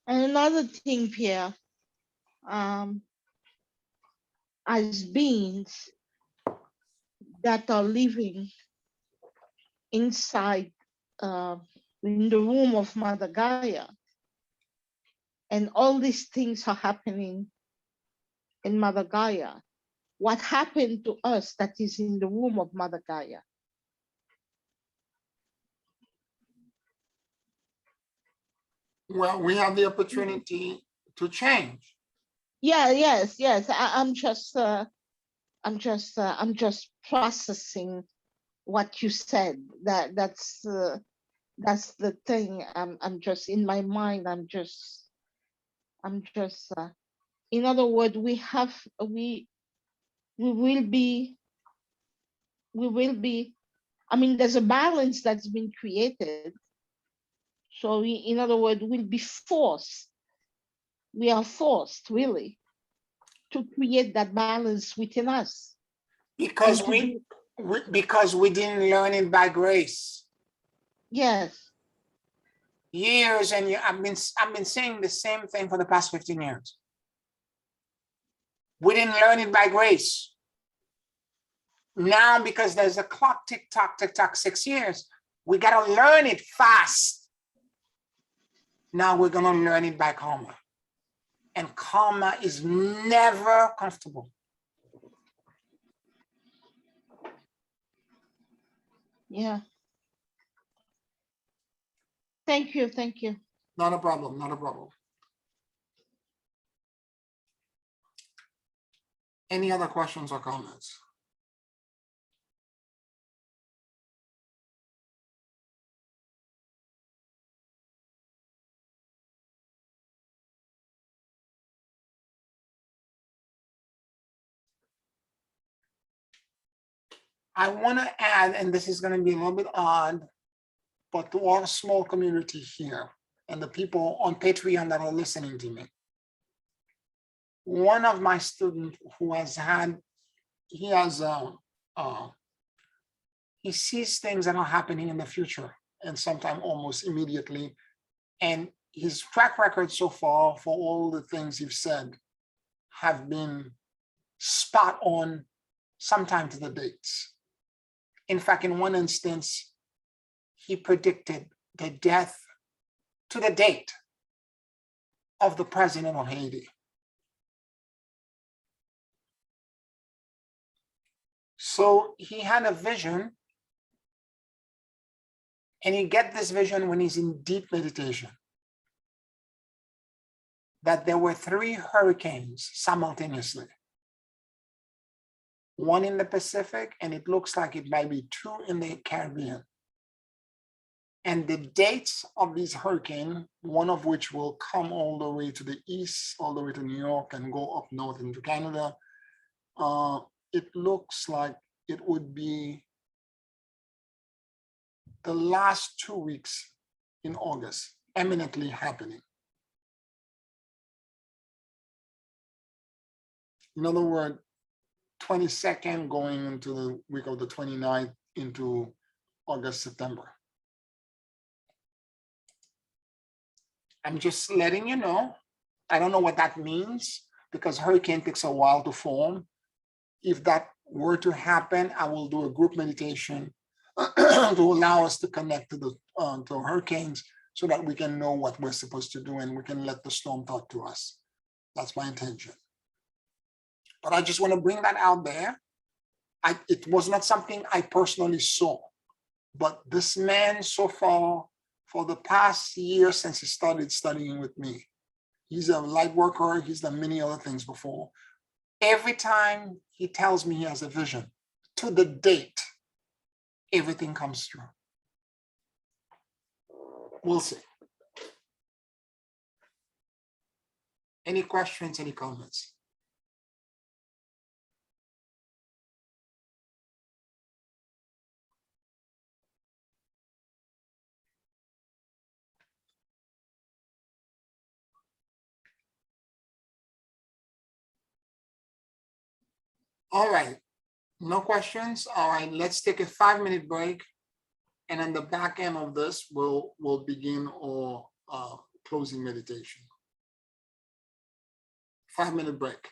And another thing, Pierre, as beings that are living inside in the womb of Mother Gaia, and all these things are happening in Mother Gaia. What happened to us that is in the womb of Mother Gaia?
Well, we have the opportunity to change.
Yeah, yes. I'm just processing what you said. That's the thing. I'm just in my mind. I'm just. In other words, we will be. I mean, there's a balance that's been created. So in other words, we'll be forced. We are forced, really, to create that balance within us.
Because we didn't learn it by grace.
Yes.
Years and years, I've been saying the same thing for the past 15 years. We didn't learn it by grace. Now, because there's a clock, tick tock, 6 years, we got to learn it fast. Now we're going to learn it by karma. And karma is never comfortable.
Yeah. Thank you.
Not a problem, not a problem. Any other questions or comments? I want to add, and this is going to be a little bit odd, but to our small community here and the people on Patreon that are listening to me, one of my students who has had, he sees things that are happening in the future and sometimes almost immediately. And his track record so far for all the things he's said have been spot on, sometime to the dates. In fact, in one instance, he predicted the death to the date of the president of Haiti. So he had a vision, and he get this vision when he's in deep meditation, that there were 3 hurricanes simultaneously. One in the Pacific, and it looks like it might be 2 in the Caribbean. And the dates of these hurricanes, one of which will come all the way to the east, all the way to New York and go up north into Canada, it looks like it would be the last 2 weeks in August, eminently happening. In other words, 22nd going into the week of the 29th into August, September. I'm just letting you know. I don't know what that means because hurricane takes a while to form. If that were to happen, I will do a group meditation to allow us to connect to the to hurricanes so that we can know what we're supposed to do and we can let the storm talk to us. That's my intention. But I just want to bring that out there. It was not something I personally saw, but this man so far, for the past year since he started studying with me, he's a light worker, he's done many other things before. Every time he tells me he has a vision, to the date, everything comes through. We'll see. Any questions, any comments? All right, no questions. All right, let's take a 5-minute break. And on the back end of this, we'll begin our closing meditation. 5-minute break.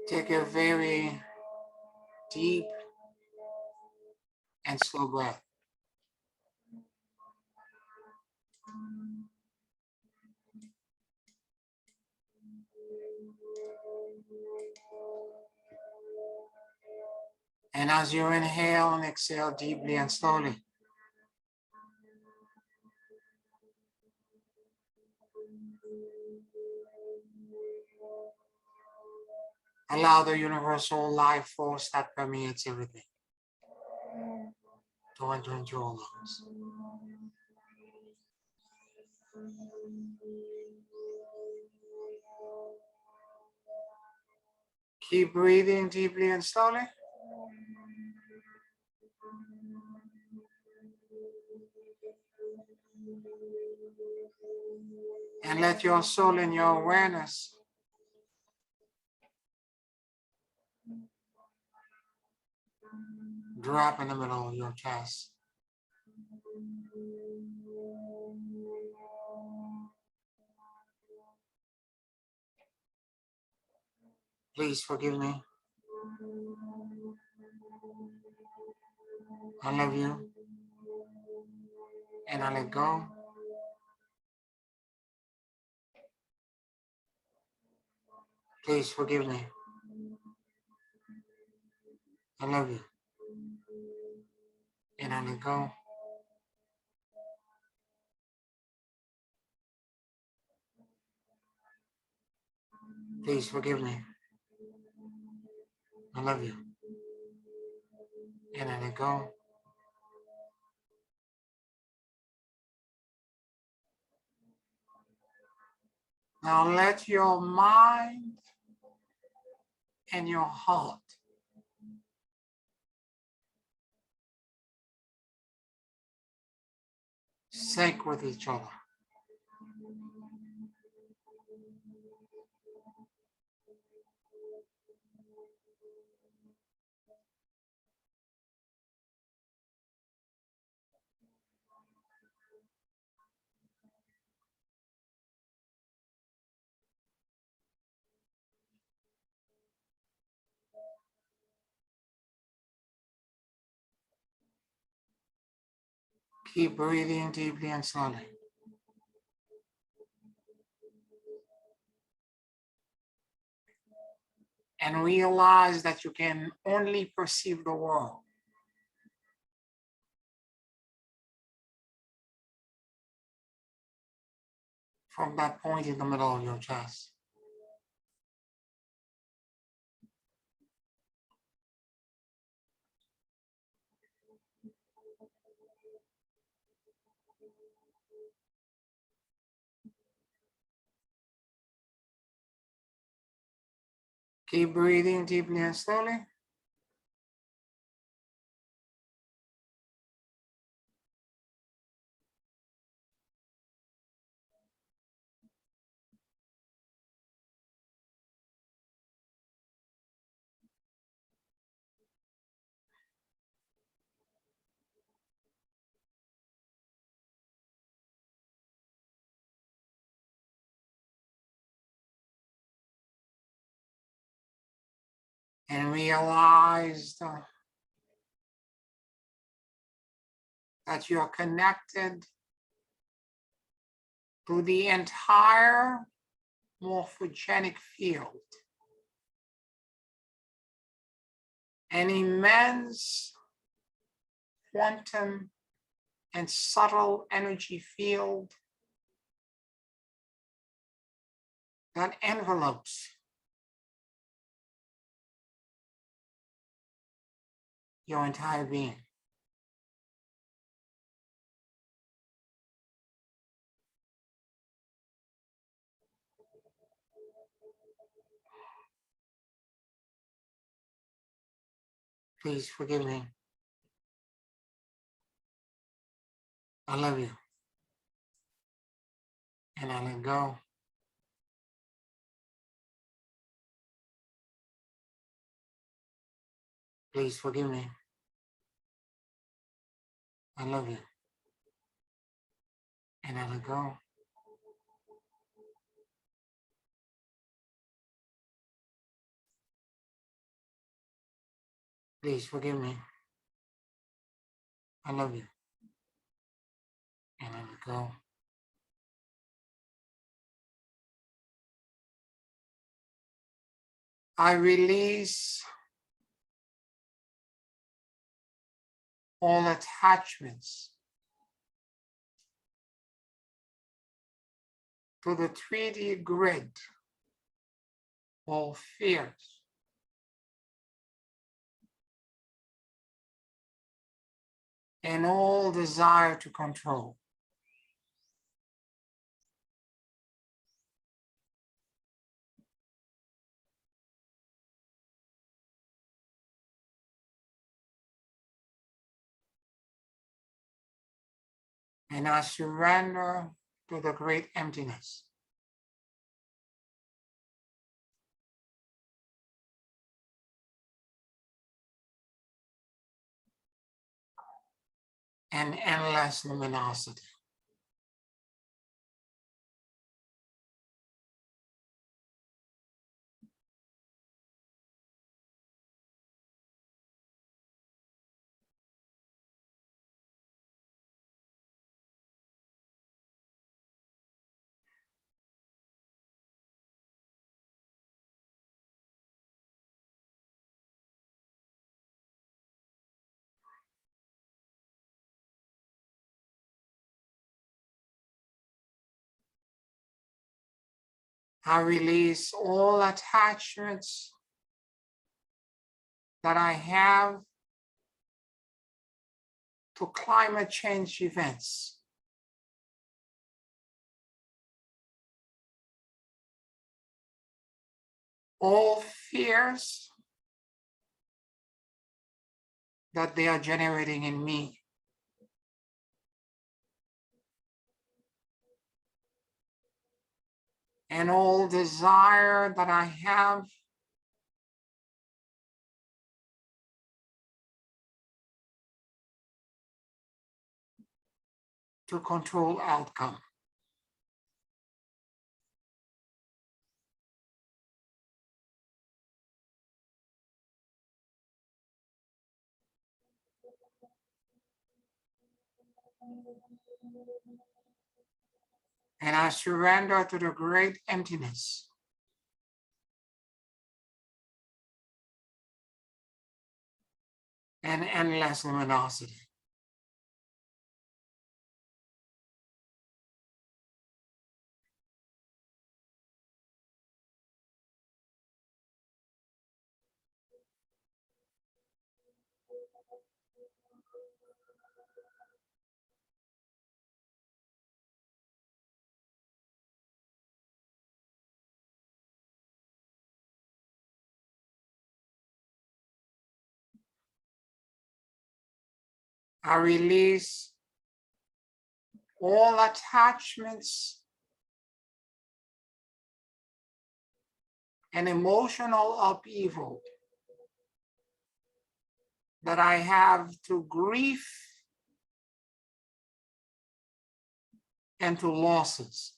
Take a very deep and slow breath. And as you inhale and exhale deeply and slowly, allow the universal life force that permeates everything to enter into your lungs. Keep breathing deeply and slowly. And let your soul and your awareness drop in the middle of your chest. Please forgive me. I love you. And I let go. Please forgive me. I love you. And I let go. Please forgive me. I love you. And I let go. Now let your mind and your heart sync with each other. Keep breathing deeply and slowly. And realize that you can only perceive the world from that point in the middle of your chest. Keep breathing deeply and slowly. And realize that you're connected to the entire morphogenic field. An immense quantum and subtle energy field that envelopes your entire being. Please forgive me. I love you. And I let go. Please forgive me. I love you. And I let go. Please forgive me. I love you. And let it go. I release all attachments to the 3D grid, all fears, and all desire to control. And I surrender to the great emptiness. And endless luminosity. I release all attachments that I have to climate change events. All fears that they are generating in me. And all desire that I have to control outcome. And I surrender to the great emptiness. And endless luminosity. I release all attachments and emotional upheaval that I have to grief and to losses.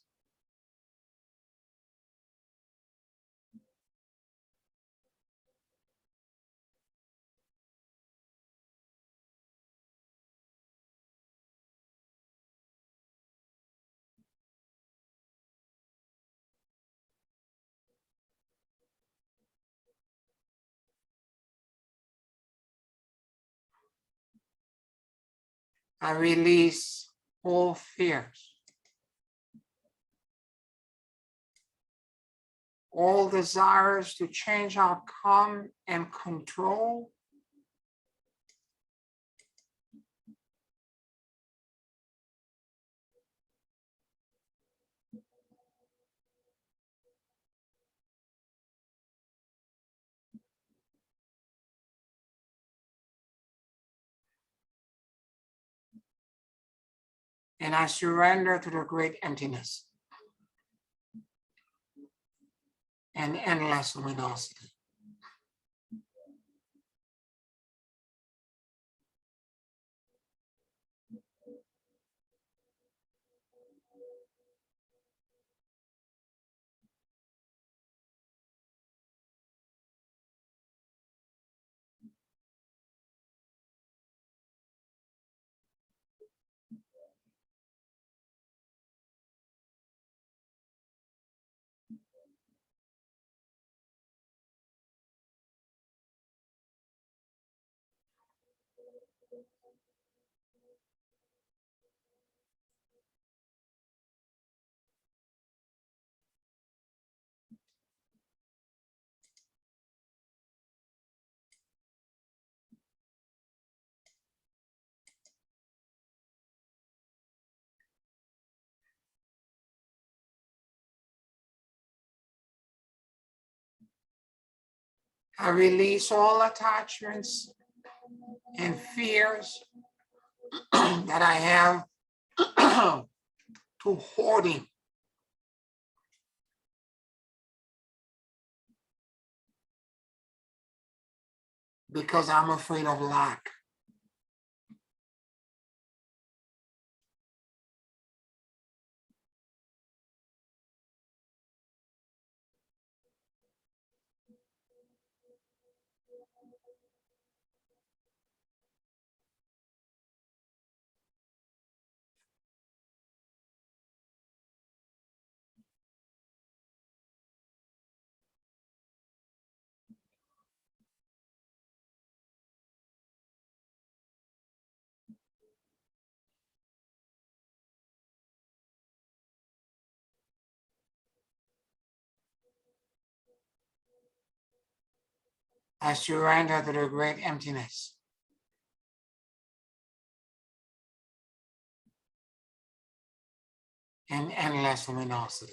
I release all fears, all desires to change outcome and control. And I surrender to the great emptiness and endless luminosity. I release all attachments and fears that I have to hoarding. Because I'm afraid of lack. I surrender to the great emptiness. And endless luminosity.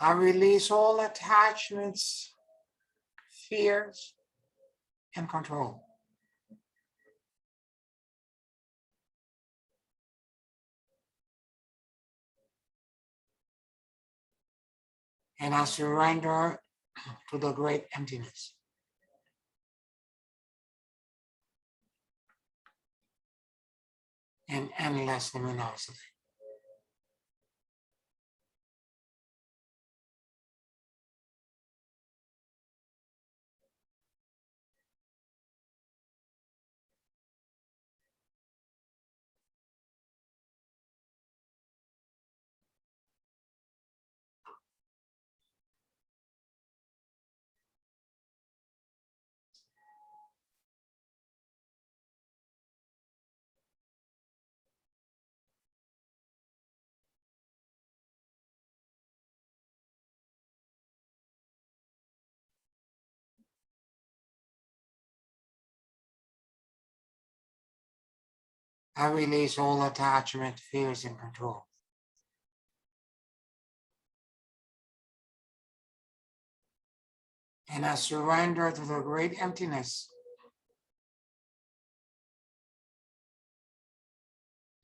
I release all attachments, fears, and control. And I surrender to the great emptiness. And endless luminosity. I release all attachment, fears, and control. And I surrender to the great emptiness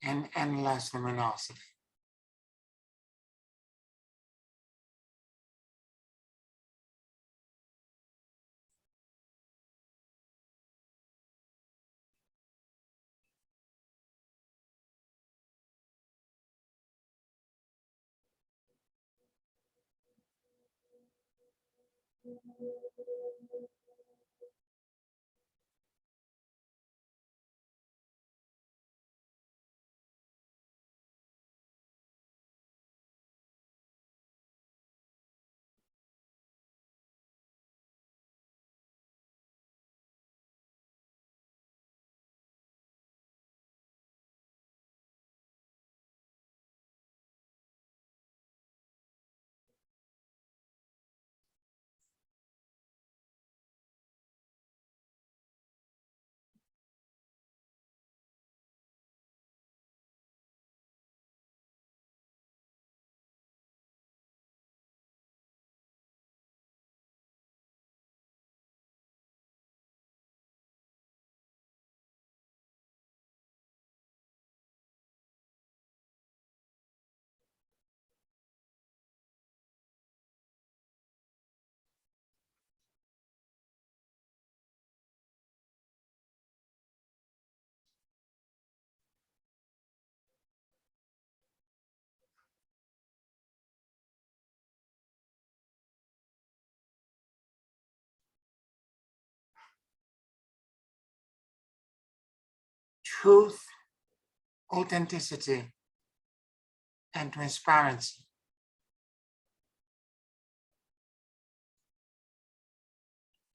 and endless luminosity. truth, authenticity, and transparency.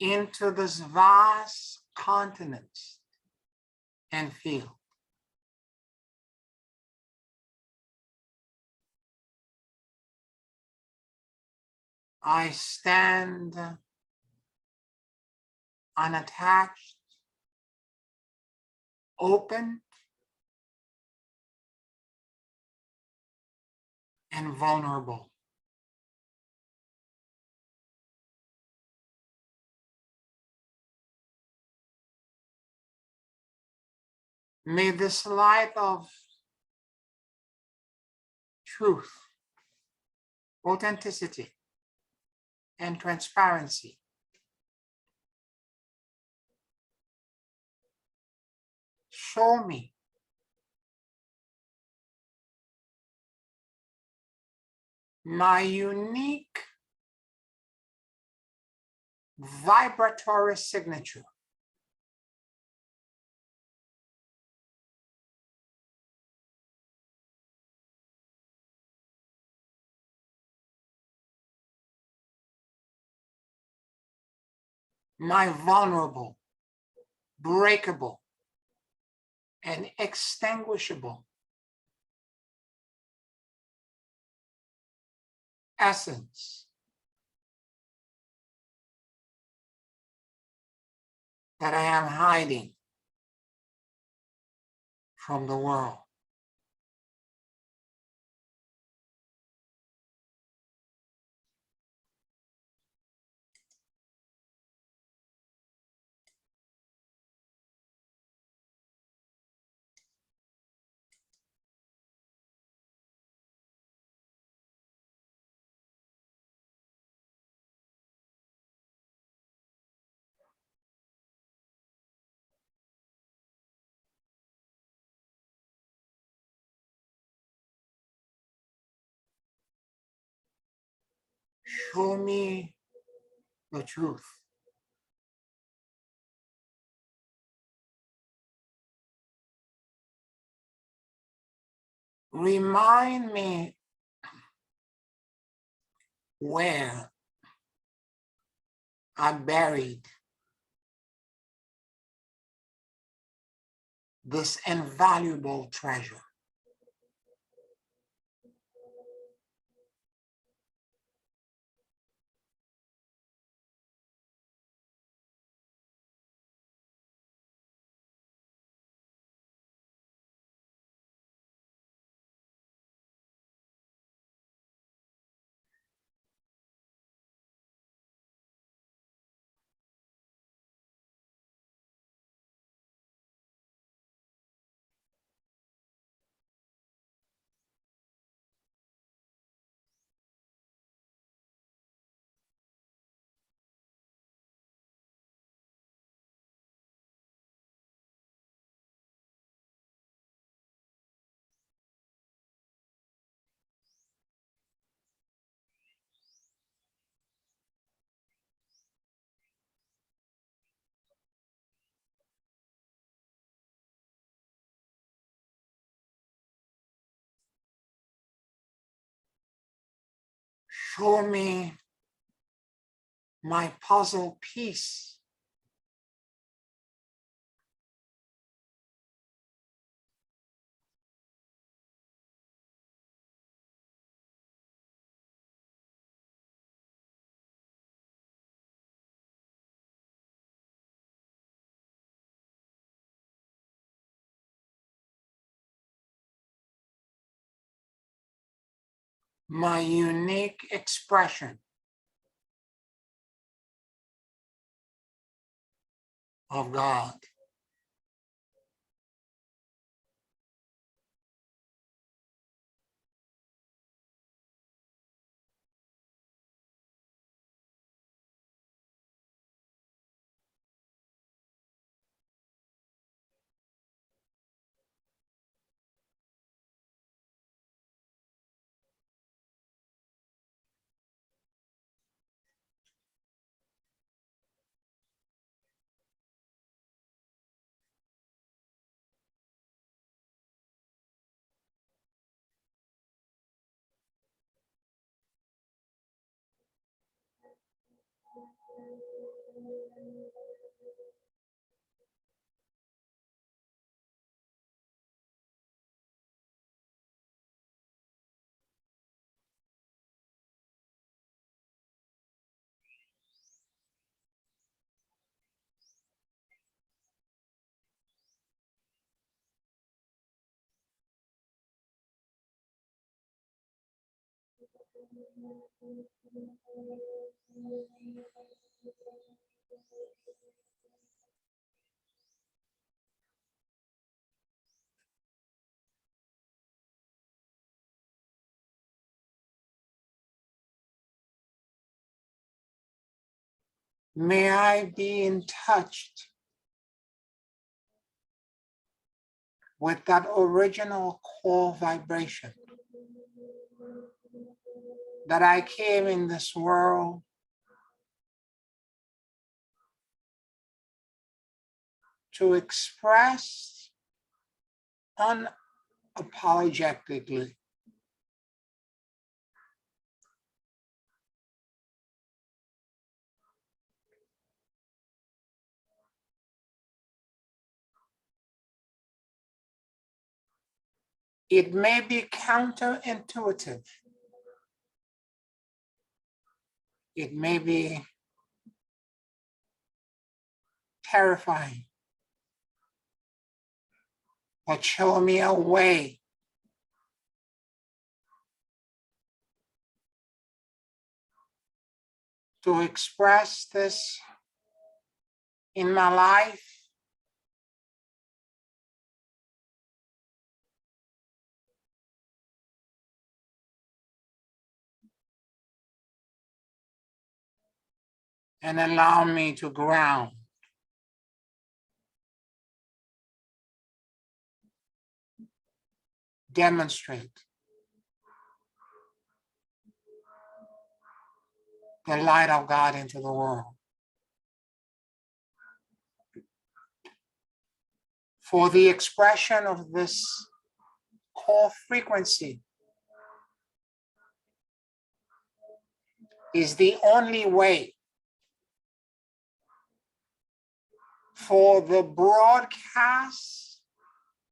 Into this vast continent and field. I stand unattached, open, and vulnerable. May this light of truth, authenticity, and transparency show me my unique vibratory signature. My vulnerable, breakable, and extinguishable essence that I am hiding from the world. Show me the truth. Remind me where I buried this invaluable treasure. Show me my puzzle piece. My unique expression of God. May I be in touch with that original core vibration that I came in this world to express unapologetically. It may be counterintuitive. It may be terrifying, but show me a way to express this in my life and allow me to ground. Demonstrate the light of God into the world. For the expression of this core frequency is the only way for the broadcast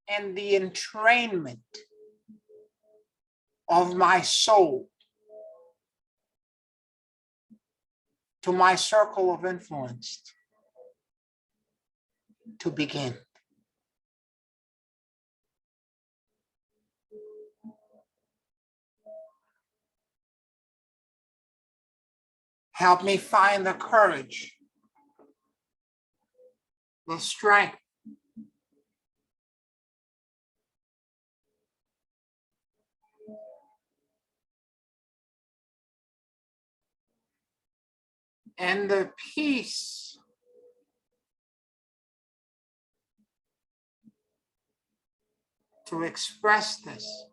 and the entrainment of my soul to my circle of influence to begin. Help me find the courage, the strength, and the peace to express this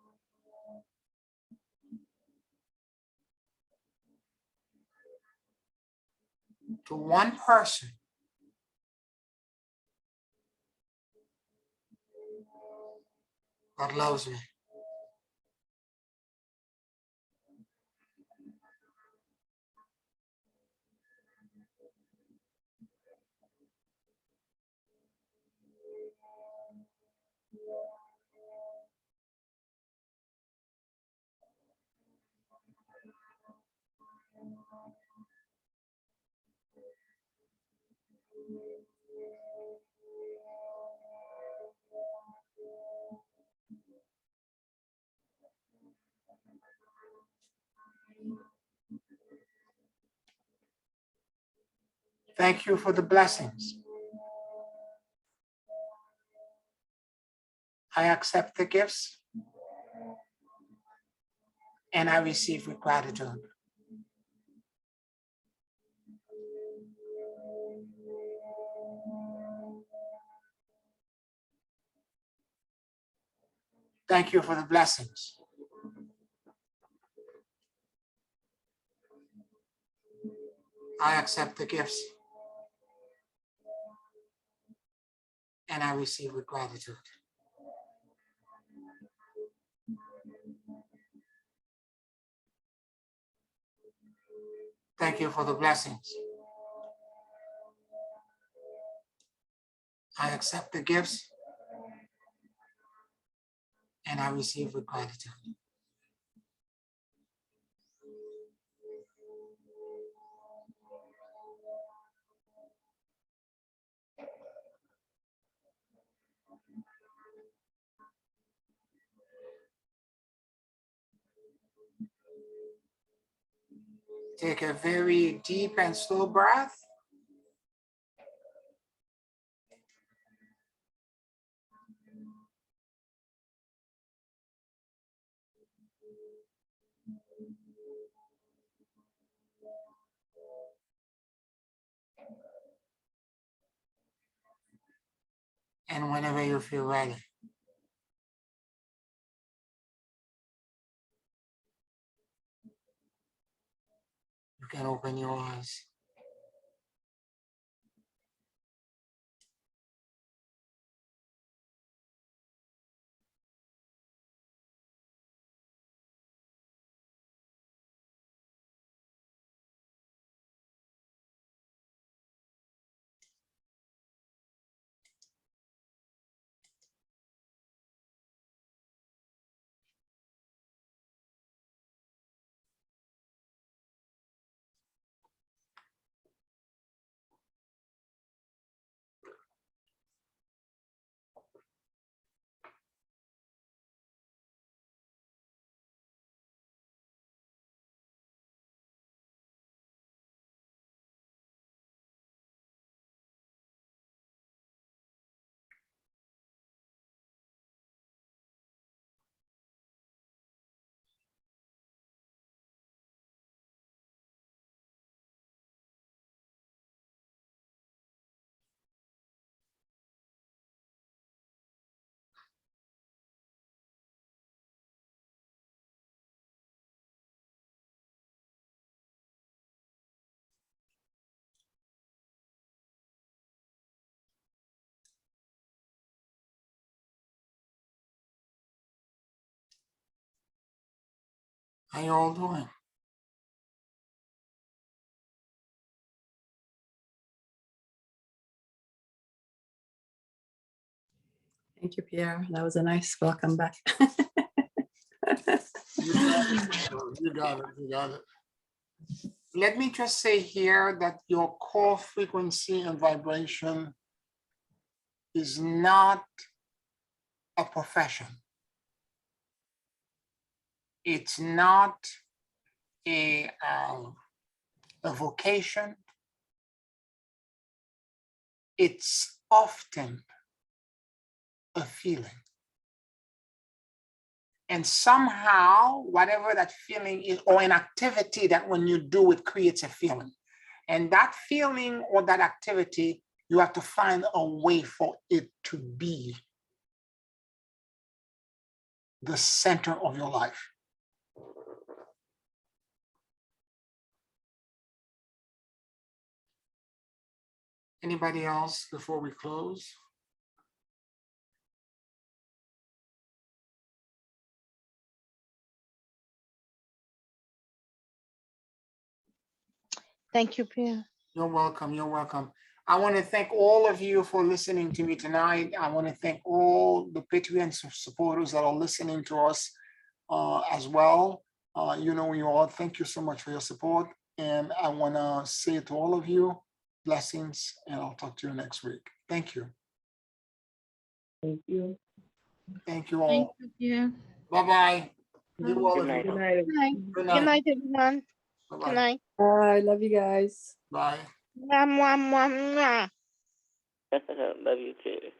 to one person that loves me. Thank you for the blessings. I accept the gifts and I receive with gratitude. Thank you for the blessings. I accept the gifts and I receive with gratitude. Thank you for the blessings. I accept the gifts and I receive with gratitude. Take a very deep and slow breath. And whenever you feel ready, you can open your eyes. How you all doing?
Thank you, Pierre. That was a nice welcome back.
You got it. You got it. You got it. Let me just say here that your core frequency and vibration is not a profession. It's not a vocation. It's often a feeling. And somehow, whatever that feeling is, or an activity that when you do it creates a feeling. And that feeling or that activity, you have to find a way for it to be the center of your life. Anybody else before we close?
Thank you, Pierre.
You're welcome. You're welcome. I want to thank all of you for listening to me tonight. I want to thank all the Patreon supporters that are listening to us as well. You know, you all, thank you so much for your support. And I want to say to all of you, blessings, and I'll talk to you next week. Thank you.
Thank you.
Thank you all.
Thank you.
Bye-bye. You all
Good
have a
night.
good
Good night.
Good night.
Good
Good
night.
night, everyone. Good
Bye-bye.
night.
Bye. Love you guys.
Bye.
Mwah, mwah, mwah, mwah.
Love you too.